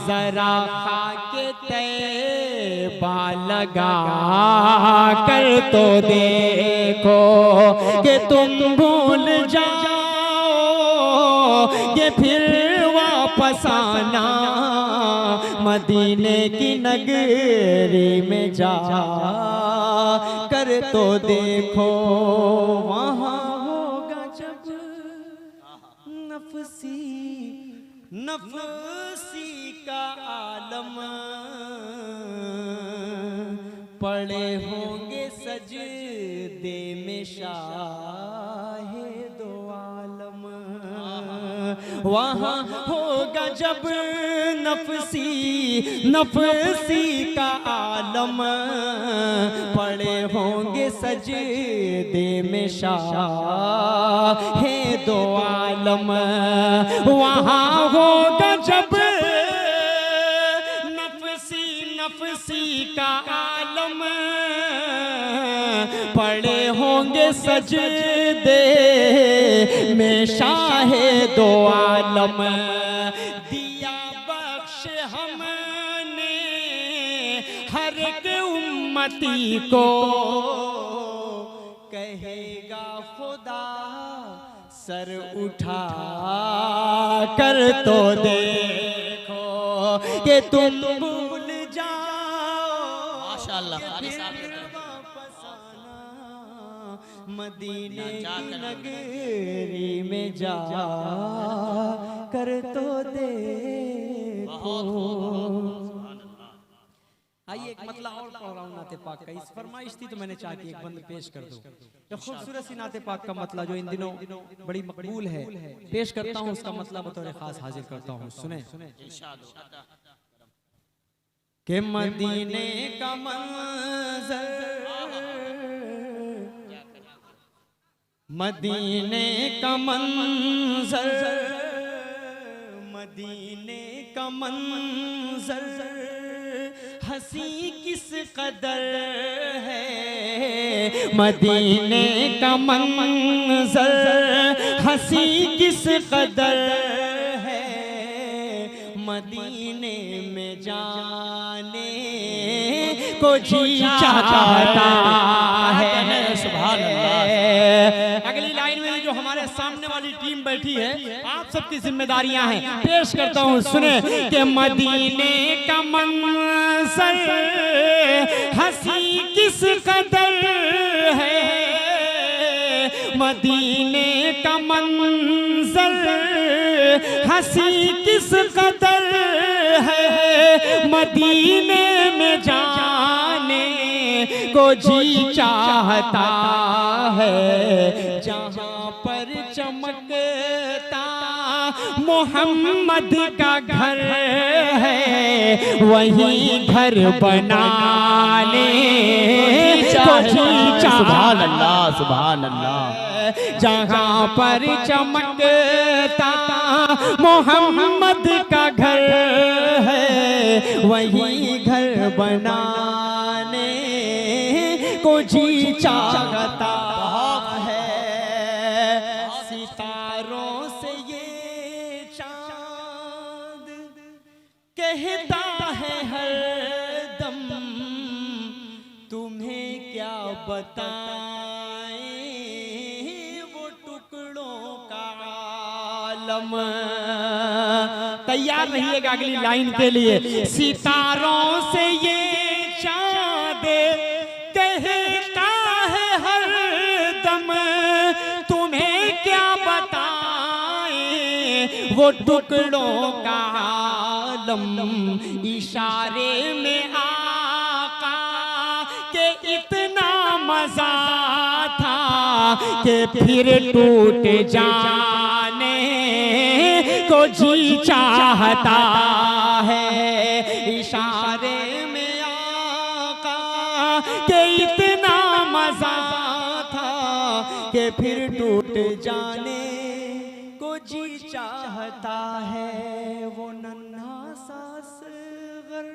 जरा खाके तैबा लगा कर तो देखो, कि तुम भूल जाओगे फिर वापस आना, मदीने की नगरी में जा कर तो देखो, वहाँ होगा जब नफसी का आलम, पड़े होंगे सजदे में शाहे दो आलम, वहाँ होगा जब नफसी का आलम, पड़े होंगे सजदे में शाहे दो आलम, वहाँ होगा जब नफसी का आलम, पड़े होंगे सजदे में शाहे दो आलम, दिया बख्श हमने हर एक उम्मती को, कहेगा खुदा सर उठा कर तो देखो, कि तुम भूल जाओ माशाअल्लाह मदीने की नगरी में जा कर तो देखो। आइए एक मतला और पढ़ रहा हूँ नाते पाक का, इस फरमाइश थी तो मैंने चाहा कि एक बंद पेश कर दूं। जो खूबसूरत सी नाते पाक का मतला जो इन दिनों बड़ी मकबूल है, पेश करता हूँ, उसका मतला बतौर खास हाजिर करता हूँ, सुने कि मदीने का मंजर, मदीने का मंजर, मदीने का मंजर हंसी किस कदर है, मदीने का मंजर हंसी किस कदर है, मदीने में जाने को जी चाहता है। सुभान अल्लाह। अगली लाइन में जो हमारे सामने वाली टीम बैठी है, आप सबकी जिम्मेदारियां हैं, पेश करता हूँ, सुने कि मदीने का मंज़र हंसी किस कदर है, मदीने का मंज़र हंसी किस कदर है, मदीने में जाने को जी चाहता है। जहाँ पर चमकता मोहम्मद का घर है, वही घर बनाने को जी चाहता। सुभान अल्लाह, सुभान अल्लाह। जहाँ पर चमकता मोहम्मद का घर है, वही घर बनाने को जी चाहता है। सितारों से ये चांद कहता है हर दम, तुम्हें क्या बताएं वो टुकड़ों का आलम। तैयार रहिएगा अगली लाइन के लिए। सितारों से ये चांद कहता है हर दम, तुम्हें क्या बताएं वो टुकड़ों का आलम। इशारे में आका के इतना मजा था कि फिर टूट जाने को जी चाहता है। इशारे में आका के इतना मजा था कि फिर टूट जाने को जी चाहता है। वो नन्हा सा असग़र,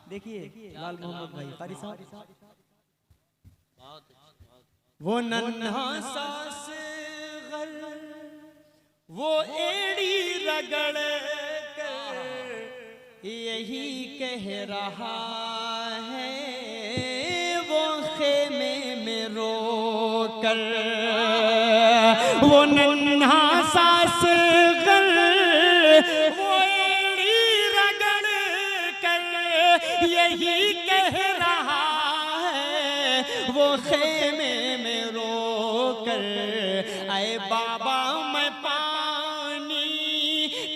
देखिए लाल मोहम्मद भाई कारी साहब, वो नन्हा सा असग़र वो एड़ी रगड़ कर यही कह रहा है, वो खेमे में रो कर। वो नन्हा सा असग़र वो एड़ी रगड़ कर यही कह रहा है, वो खेमे में रो कर। आए बाबा मैं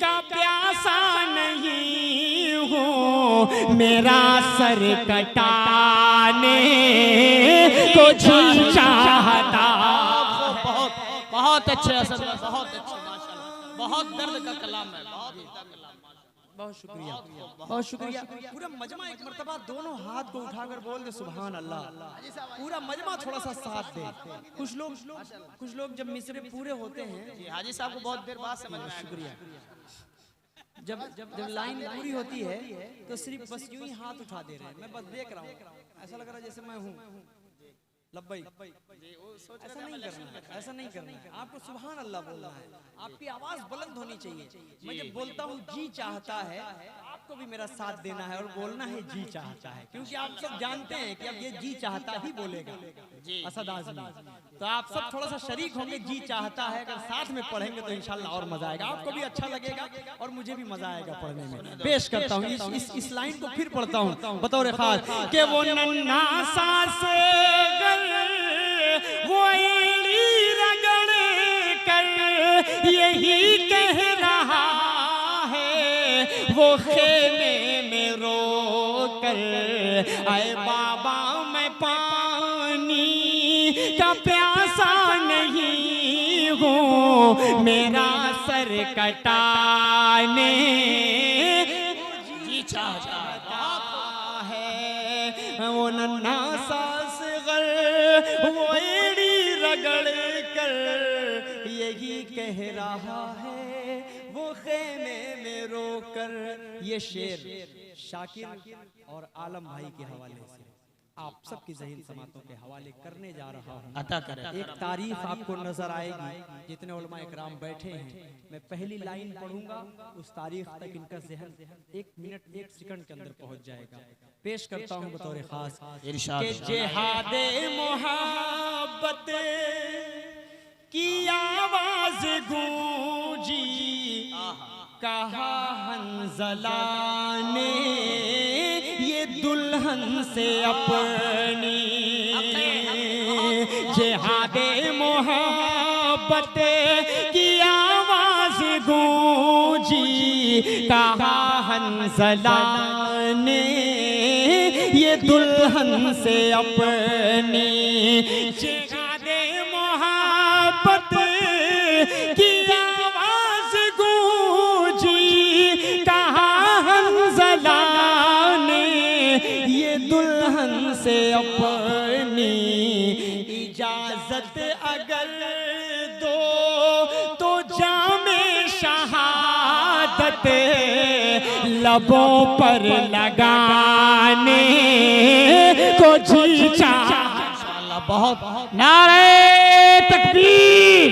का प्यासा नहीं हूँ, मेरा सर कटाने को जी चाहता। बहुत बहुत अच्छे असद, बहुत अच्छे, माशाल्लाह, बहुत दर्द का कलाम है, बहुत कलाम। बहुत शुक्रिया, बहुत शुक्रिया। पूरा मजमा एक मर्तबा दोनों हाथ को उठाकर बोल दे सुभान अल्लाह। पूरा मजमा थोड़ा सा साथ दे। कुछ लोग जब मिसरे पूरे होते हैं, हाजी साहब को बहुत देर बाद समझ में। शुक्रिया। जब लाइन पूरी होती है तो सिर्फ बस यूं ही हाथ उठा दे रहे हैं, मैं बस देख रहा हूँ, ऐसा लग रहा है जैसे मैं हूँ। लब्बैक, ऐसा नहीं करना है, ऐसा नहीं करना है। आपको सुभान अल्लाह बोलना है, आपकी आवाज बुलंद होनी चाहिए। मैं जब बोलता हूँ जी चाहता है, आपको भी मेरा साथ देना है और बोलना है जी चाहता है, क्योंकि आप सब जानते हैं कि अब ये जी चाहता ही बोलेगा असद आज़मी। तो आप सब थोड़ा सा शरीक होंगे। जी चाहता है अगर साथ में पढ़ेंगे तो इंशाल्लाह और मजा आएगा, आपको भी अच्छा लगेगा और मुझे भी मजा आएगा पढ़ने में। पेश करता हूँ इस लाइन को फिर पढ़ता हूँ बतौर खास कि वो नन्हा सा असग़र वो एड़ी रगड़ कर यही कह रहा है, वो खेमे में रो कर। आए बाबा मैं पानी का प्यासा नहीं हूँ, मेरा सर कटाने जी चाहता है। वो नन्हा सा असग़र वो एड़ी रगड़ कर यही कह रहा है, वो खेमे में रोकर। ये शेर शाकिर और आलम भाई के हवाले से। आप सबकी ज़हीन समातों के हवाले करने जा रहा हूँ। अता करे। एक तारीफ आपको नजर आएगी, जितने उलमा इकराम बैठे हैं, मैं पहली लाइन पढ़ूंगा, उस तारीख तक इनका ज़हन 1 मिनट 1 सेकंड के अंदर पहुंच जाएगा। पेश करता हूँ बतौर खास इरशाद। कि जिहादे मोहब्बत की आवाज गूंजी, कहा हंज़ला ने ये दुल्हन से अपनी, जिहादे मोहब्बत की आवाज गूंजी, कहा हंज़ला ने ये दुल्हन से अपनी, जिहादे मोहब्बत की आवाज गूंजी, कहा हंज़ला ने ये दुल्हन से अपनी, इजाजत अगर दो तो जामे शहादत लबों पर लगाने को जी चाहा। बहुत नारे तकबीर,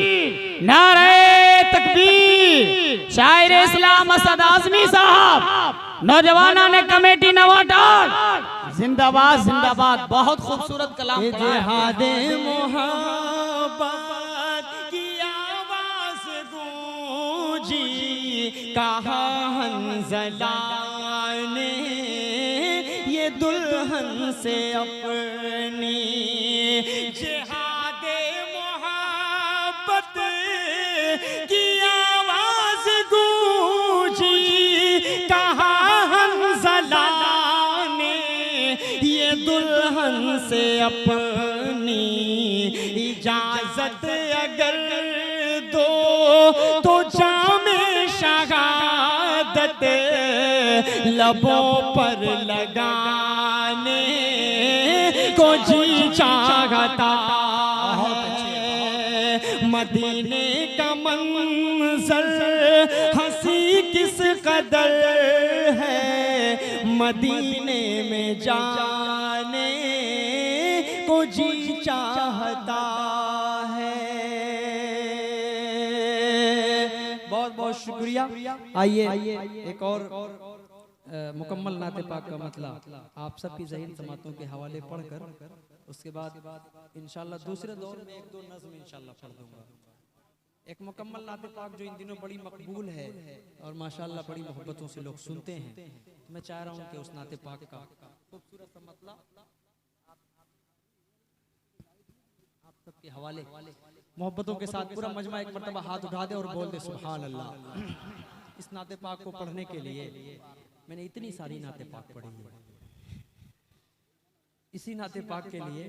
नारे तकबीर। शायर इस्लाम असद आज़मी साहब, नौजवाना ने कमेटी नवाटार, जिंदाबाद जिंदाबाद। बहुत खूबसूरत कलाम। जिहादे मोहब्बत की आवाज गूंजी, कहा हंज़ला ने ये दुल्हन से अपनी, जिहादे मोहब्बत की आवाज गूंजी, कहा हंज़ला ने ये दुल्हन से अपनी, इजाजत अगर दो तो जामे शहादत लबों पर लगाने को जी चाहता है। मदीने का मंजर हंसी किस कदर है, मदीने में जाने को जी चाहता है। बहुत बहुत शुक्रिया। आइए एक और मुकम्मल नाते पाक का मतलब आप सबकी ज़हीन समातों के हवाले पढ़कर उसके बाद इंशाल्लाह दूसरे दौर में 1-2 नज़्म इंशाल्लाह पढ़ दूंगा। एक मुकम्मल नाते पाक जो इन दिनों बड़ी मकबूल है और माशाल्लाह बड़ी मोहब्बतों से लोग सुनते हैं, तो मैं चाह रहा हूँ कि उस नाते पाक का खूबसूरत सा मतलब आप सबके हवाले मोहब्बतों के साथ पूरा मजमा एक मरतबा हाथ उठा दे और बोल दे सुभान अल्लाह। इस नाते पाक को पढ़ने के लिए मैंने इतनी सारी नाते पाक पढ़ी है, इसी नाते पाक के लिए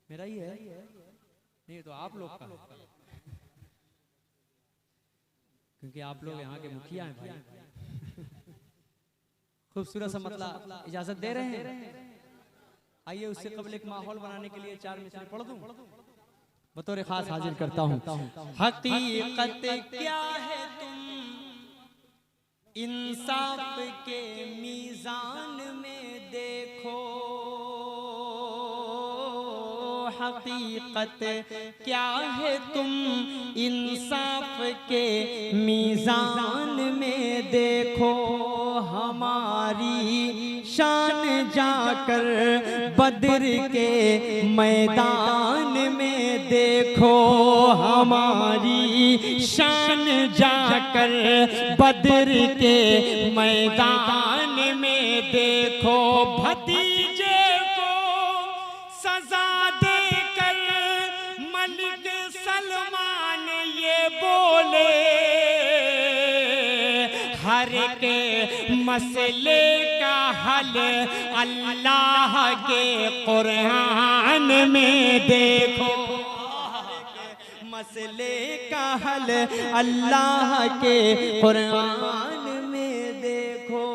मेरा ही है, नहीं तो आप लोग का है, क्योंकि आप लोग यहाँ के मुखिया हैं भाई। खूबसूरत सा मतलब इजाजत दे रहे हैं। आइए उससे कबल एक माहौल बनाने के लिए 4 मिसरे पढ़ दूं, बतौर खास हाजिर करता हूँ। हकीकत क्या है तुम इंसाफ के मीज़ान में देखो, हकीकत क्या है तुम इंसाफ के मीज़ान में देखो, हमारी शान जाकर बद्र के मैदान में देखो, हमारी शान जाकर बद्र के मैदान में देखो, भतीजे को सजा देकर मलिक सलमान ये बोले, हर के मसले का हल अल्लाह के कुरान में देखो, मसले का हल अल्लाह के कुरान में देखो।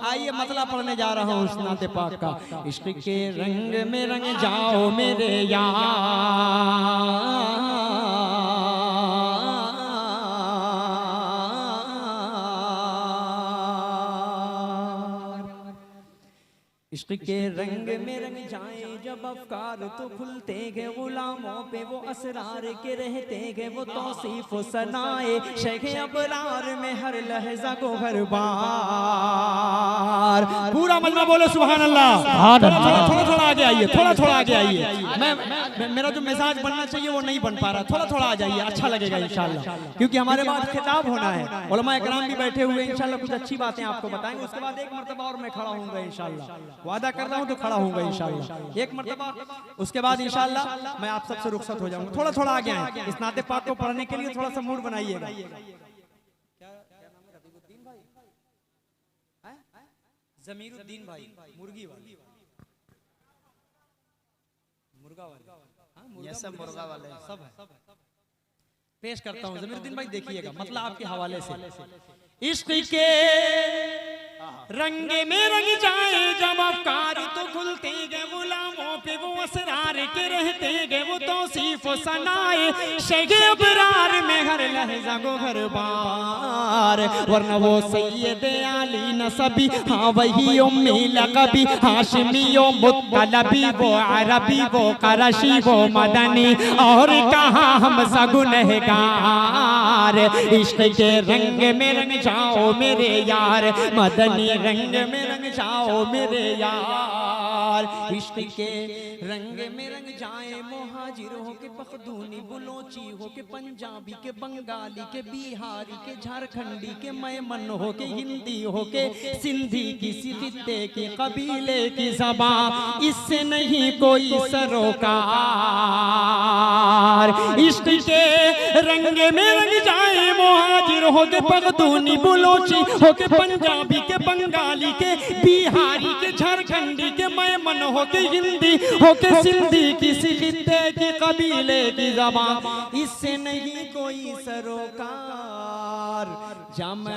आइए मतलब पढ़ने जा रहा हूँ उस नाते पाक का। इश्क के रंग में रंग जाओ मेरे यार, इश्क के रंग में रंग जाए जब अफकार तो खुलते गए, गुलामों पे वो असरार के रहते गए, वो तौसीफ सनाए शेख अबरार में हर लहजा को हर बार। पूरा मजमा बोलो सुभान अल्लाह। थोड़ा आगे आइए, थोड़ा आगे आइए। मेरा जो मिजाज बनना चाहिए वो नहीं बन पा रहा, थोड़ा आ जाइए, अच्छा लगेगा इंशाल्लाह, क्योंकि हमारे बाद खिताब होना है। उलमा इकराम भी बैठे हुए इंशाल्लाह कुछ अच्छी बातें आपको बताएंगे। उसके बाद एक मरतबा और मैं खड़ा होऊंगा इंशाल्लाह, वादा कर रहा हूं तो खड़ा होऊंगा इंशाल्लाह एक मरतबा। उसके बाद इंशाल्लाह मैं आप सबसे रुखसत हो जाऊंगा। थोड़ा आगे आए, इस नाते पाक को पढ़ने के लिए थोड़ा सा मूड बनाइएगा। जमीरुद्दीन भाई, मुर्गी वाले, मुर्गा वाले, ये सब मुर्गा वाले सब है। पेश करता हूँ जमीरुद्दीन भाई, देखिएगा मतलब आपके हवाले से। इश्क के रंग में रंग जाए जब अफकार तो खुलते गए, गुलामों पे वो असरार के रहते गए, वो तौसीफ सनाए शेख अबरार में हर लहजा को हर बार। वरना वो सैयद आली नसबी, हाँ वही उम्मी लक़बी, हाशिमी ओ मुत्तलबी, वो अरबी वो करशी वो मदनी, और कहाँ हम सगुनहगार। इश्क के रंग में रंग जाओ मेरे यार, मदनी रंग में रंग जाओ मेरे यार। इश्क के रंग में रंग जाए, मुहाजिर हो के पख्तूनी, बलोची हो के पंजाबी के बंगाली के बिहारी के झारखंडी के मैमन हो के हिंदी हो के सिंधी किसी खित्ते के कबीले की ज़बान, इससे नहीं कोई सरोकार। इश्क के रंग में रंग जाए, मुहाजिर हो के पख्तूनी, बलोची हो के पंजाबी के बंगाली के बिहारी के झारखंडी के मैमन हो के हिंदी हो के सिंधी किसी खित्ते के कबीले की ज़बान, इससे नहीं कोई सरोकार। जामे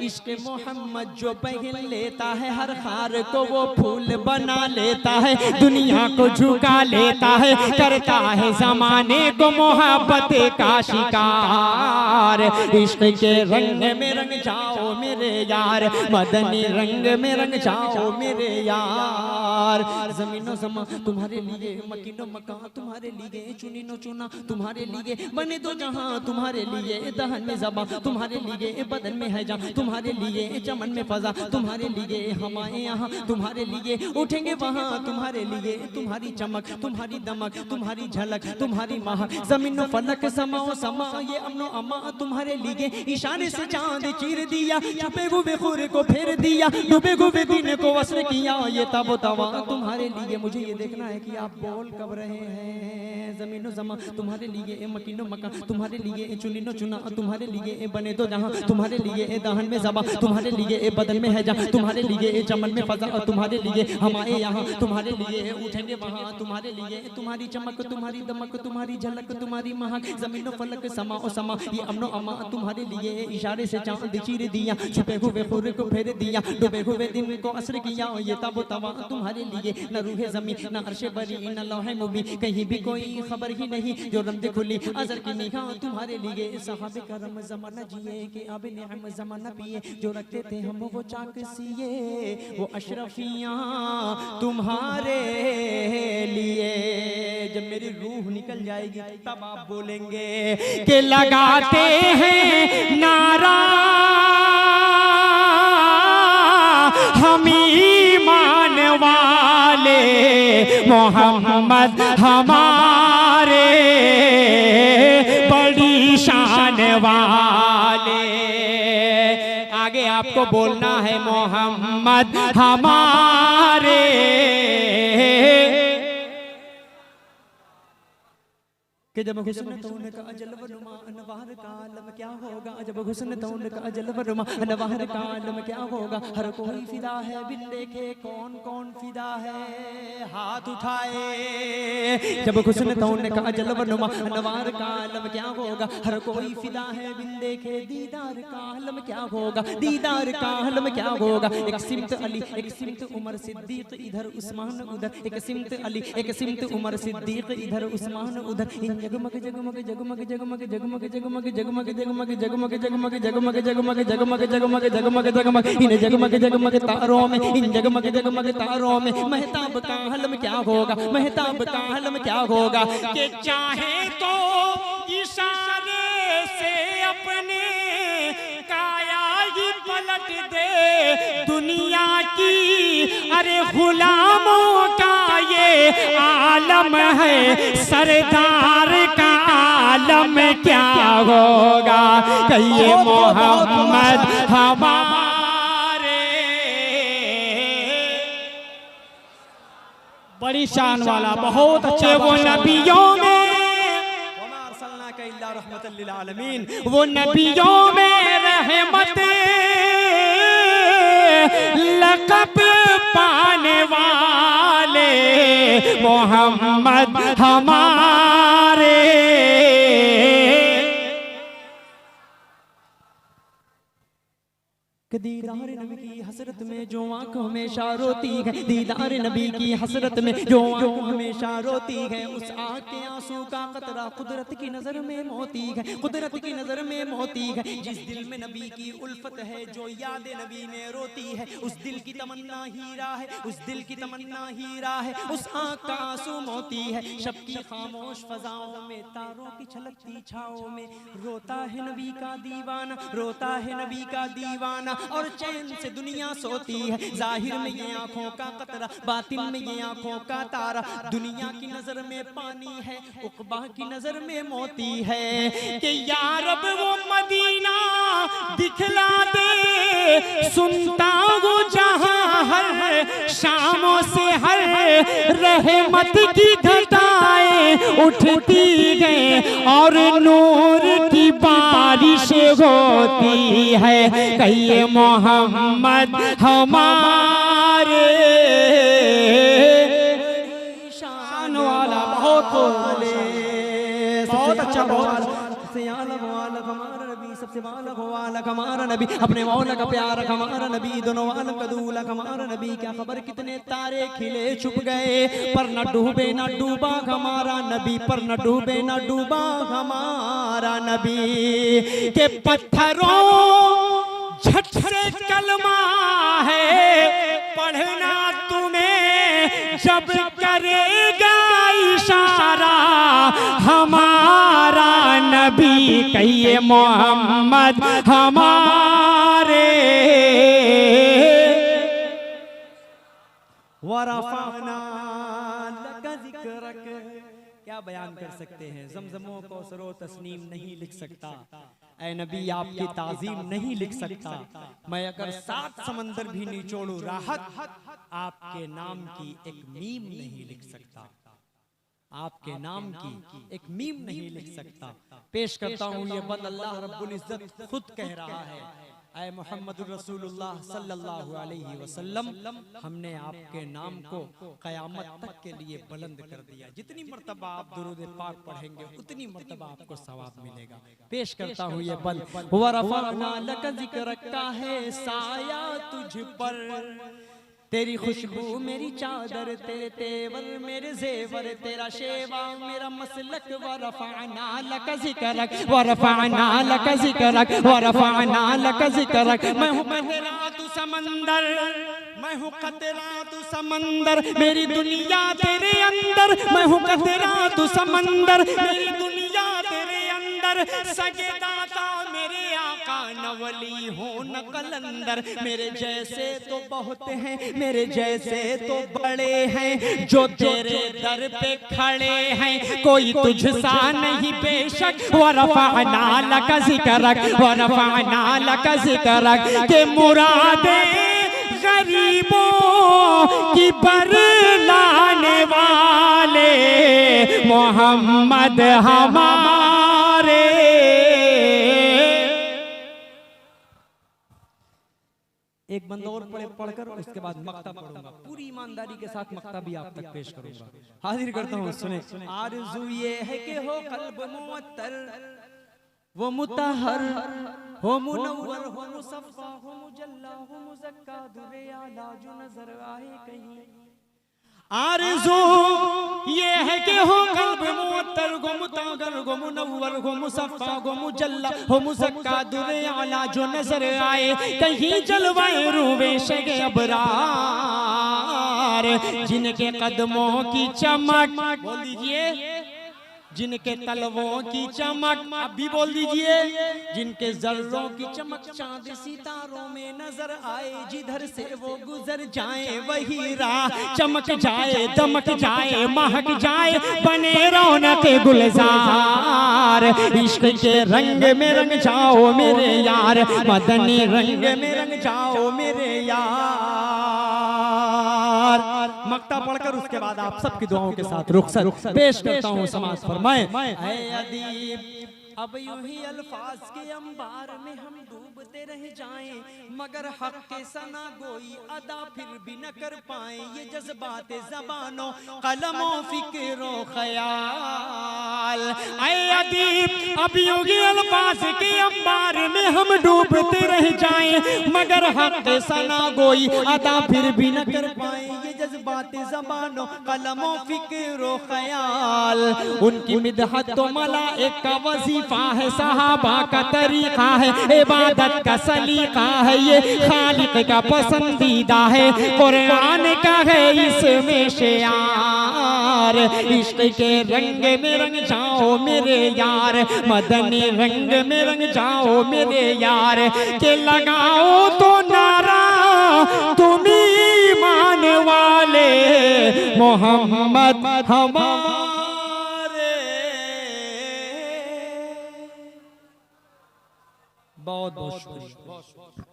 इश्क मोहम्मद जो पहन लेता है, हर खार को वो फूल बना लेता है, दुनिया को झुका लेता है, करता है जमाने को मोहब्बत का शिकार। इश्क के रंग में रंग जाओ मेरे यार, मदनी रंग में रंग जाओ मेरे यार। जमीनो जमा तुम्हारे लिए, मकीनो मकान तुम्हारे लिए, चुनीनो चुना तुम्हारे लिए, बने दो जहां तुम्हारे लिए, दहन में ज़बां तुम्हारे लिए, बदन में है जान तुम्हारे लिए, चमन में फजा तुम्हारे लिए, हमारे यहाँ तुम्हारे लिए, उठेंगे वहाँ तुम्हारे लिए, तुम्हारी चमक तुम्हारी दमक तुम्हारी झलक तुम्हारी महक, जमीनो फलक समाओ समा ये अमनो अमा तुम्हारे लिए, इशारे से चांद चीर दिया, छुपे हुए खुर को फेर दिया, डूबे हुए दिन को वस्र किया, ये तब तवा तुम्हारे लिए। मुझे ये देखना है कि आप बोल कब रहे हैं। जमीनो जमा तुम्हारे लिए, मकीनो मकान तुम्हारे लिए, चुनीनो चुना तुम्हारे लिए, बने दो जहां तुम्हारे लिए, दहन में ज़बां तुम्हारे लिए, बदन में है जान तुम्हारे लिए, चमन में फजा तुम्हारे लिए, हमारे यहाँ तुम्हारे लिए, उठेंगे वहाँ तुम्हारे लिए, तुम्हारी चमक तुम्हारी दमक तुम्हारी झलक तुम्हारी महक, जमीनो फलक समाओ समा ये अमनो अमा तुम्हारे लिए, इशारे से चांद चीर दिया, छुपे हुए खुर को फेर दिया, डूबे हुए दिन को असर किया, ये तब तवा तुम्हारे लिए। न रूहे ज़मीं न अर्शे बरी न लौहे मुबी, कहीं भी कोई खबर ही नहीं, जो रमज़े खुली अज़र की निगाह तुम्हारे लिए। सहाबे करम ज़माना जिए कि अब नेम ज़माना पिए, जो रखते थे हम वो चाक सिए, वो अशरफियाँ तुम्हारे लिए। जब मेरी रूह निकल जाएगी तब आप बोलेंगे कि लगाते हैं नारा हम ईमान वाले, मोहम्मद हमारे बड़ी शान वाले। आगे आपको बोलना है मोहम्मद हमारे। कि जब हुस्न तो उनका जलवनुमा अनवार का आलम क्या होगा, जब हुस्न तो उनका जलवनुमा अनवार का आलम क्या होगा। हर कोई फिदा है बिन देखे, कौन कौन फिदा है हाथ उठाए। जब हुस्न तो उनका जलवनुमा अनवार का आलम क्या होगा, हर कोई फिदा है बिन देखे, दीदार का आलम क्या होगा, दीदार का आलम क्या होगा। एक सिमत अली एक सिमत उमर सिद्दीक, इधर उस्मान उधर, एक सिमत अली एक सिमत उमर सिद्दीक, इधर उस्मान उधर, इन जगमग जगमग जगमग जगमग जगमग जगमग जगमग जगमग जगमग जगमग जगमग जगमग जगमग जगमग जगमग जगमग इन जगमग जगमग तारों में, इन जगमग जगमग तारों में महताब का हलम क्या होगा, महताब का हलम क्या होगा कि चाहे तो इशारे से अपने काया ही पलट दे दुनिया की। अरे गुलामों का ये आलम है, सरदार का आलम क्या होगा। कहिए मोहम्मद हमारे। बड़ी शान वाला, बहुत अच्छा। वो नबियों में, रहमतल लिल आलमीन, वो नबियों में रहमत लक़ब पाने वाले मोहम्मद हमारे। दीदार नबी की हसरत में जो आँख हमेशा रोती है, दीदार नबी की हसरत में जो आँख हमेशा रोती है, उस आँख के आंसू का कतरा कुदरत की नजर में मोती है, कुदरत की नजर में मोती है। जिस दिल में नबी की उल्फत है, जो याद नबी में रोती है, उस दिल की तमन्ना हीरा है, उस दिल की तमन्ना हीरा है, उस आँख का आंसू मोती है। शब की खामोश फजाओं में, तारों की छलकती छाओं में रोता है नबी का दीवाना, रोता है नबी का दीवाना। और चैन से दुनिया सोती है, जाहिर में ये आंखों का कतरा, बातिन में ये आंखों का तारा। दुनिया की नजर में पानी है, उक़बा की नजर में मोती है। कि या रब वो मदीना दिखला दे, सुनता हूँ जहाँ हर शामों से हर रहमत की घटाएं उठती गए और नूर की बारिश होती है। कहिए मोहम्मद हमारे। शान वाला, बहुत अच्छा, बहुत सबसे आला हमारा नबी, सबसे वाला हमारा नबी, अपने मौला का प्यार हमारा नबी, दोनों आलम का दूल्हा हमारा नबी। क्या खबर कितने तारे खिले छुप गए, पर न डूबे न डूबा हमारा नबी, पर न डूबे न डूबा हमारा नबी। के पत्थरों झट से कलमा है पढ़ना तुम्हें, जब करेगा इशारा हमारा नबी। कहिए मोहम्मद हमारे। वरफ़अना लका ज़िक्रक, क्या बयान कर सकते हैं। ज़मज़मों को सरो तस्नीम नहीं लिख सकता, ऐ नबी आपकी ताज़ीम नहीं लिख सकता। मैं अगर 7 समंदर भी निचोड़ूं राहत, आपके नाम की एक मीम नहीं लिख सकता, आपके नाम की एक मीम नहीं लिख सकता। पेश करता हूँ ये बंद, अल्लाह रब्बुल इज्जत खुद कह रहा है, ऐ मोहम्मद रसूलुल्लाह सल्लल्लाहु अलैहि वसल्लम, हमने आपके नाम को क़यामत तक के लिए बुलंद कर दिया। जितनी मर्तबा आप दुरूद पाक पढ़ेंगे उतनी मर्तबा आपको सवाब मिलेगा। पेश करता हूँ ये बंद, वरफ़अना लका ज़िक्रक का है साया तुझ पर, तेरी खुशबू मेरी चादर, तेरे तेवर मेरे जेवर, तेरा शेवा मेरा मसलक। वरफ़अना लका ज़िक्रक, वरफ़अना लका ज़िक्रक, वरफ़अना लका ज़िक्रक। मैं हूँ कतरा तू समंदर, मैं हूँ कतरा तू समंदर, मेरी दुनिया तेरे अंदर। मैं हूँ कतरा तू समंदर, मेरी दुनिया तेरे अंदर। सगे दाता मेरे आका, नवली हो न कलंदर। मेरे जैसे तो बहुत हैं, मेरे जैसे तो बड़े हैं, जो तेरे दर पे खड़े हैं, कोई तुझसा नहीं बेशक। वरफ़अना लका ज़िक्रक, वरफ़अना लका ज़िक्रक। के मुरादे गरीबों की बरलाने वाले मोहम्मद हमारे। एक बंद और पढ़कर उसके बाद मक्ता पढ़ूंगा, पूरी ईमानदारी के साथ मक्ता भी आप तक पेश करूंगा। हाजिर करता हूँ, सुने। आरज़ू ये है कि हो क़ल्ब मुअत्तर, वो मुतहर हो, मुनव्वर हो, मुसफ़्फ़ा हो, मुजल्ला हो, मुज़क्का, दुरे आला जो नजर आए कहीं। आरज़ू ये है कि हो क़ल्ब मुअत्तर, मुअत्तर गो मुतागर गो मुनव्वर गो मुसफ़ा गो मुजल्ला हो मुज़क्का दुरे आला जो नजर आए कहीं जलवाए रूबे शगे अबरार जिनके कदमों की चमक बोल दीजिए जिनके तलवों की चमक अब भी बोल दीजिए जिनके जर्रों की चमक चांद सितारों में नजर आए जिधर से वो गुजर जाए वही राह चमक जाए दमक जाए महक जाए बने रौनक गुलजार इश्क के रंग में रंग जाओ मेरे यार मदनी रंग में रंग जाओ मेरे यार। मक्ता पढ़कर उसके बाद आप सबकी दुआओं के साथ रुखसत पेश करता हूँ समाज फरमाए। ऐ अदीब अब यूं ही अल्फाज के अंबार में हम डूबते रह जाएं मगर हक के सना गोई अदा फिर भी न कर पाए ये जज्बात ज़बानों कलमों फिक्रों ख्याल। ऐ अदीब अब यूं ही अल्फाज के अंबार में हम डूबते रह जाएं मगर हक के सना गोई अदा फिर भी न कर पाए ये जज्बात ज़बानों कलमों फिक्रों ख्याल। उनकी मिदहत तो मलाइक का वजीफा है सहाबा का तरीका है इबादत का सलीका है ये खालिक का पसंदीदा है कुरान का है इसमें शियार इश्क के रंग में रंग जाओ मेरे यार मदनी रंग में रंग जाओ मेरे यार के लगाओ तो नारा तुम ईमान वाले मोहम्मद हमारे। बहुत बहुत शुक्रिया।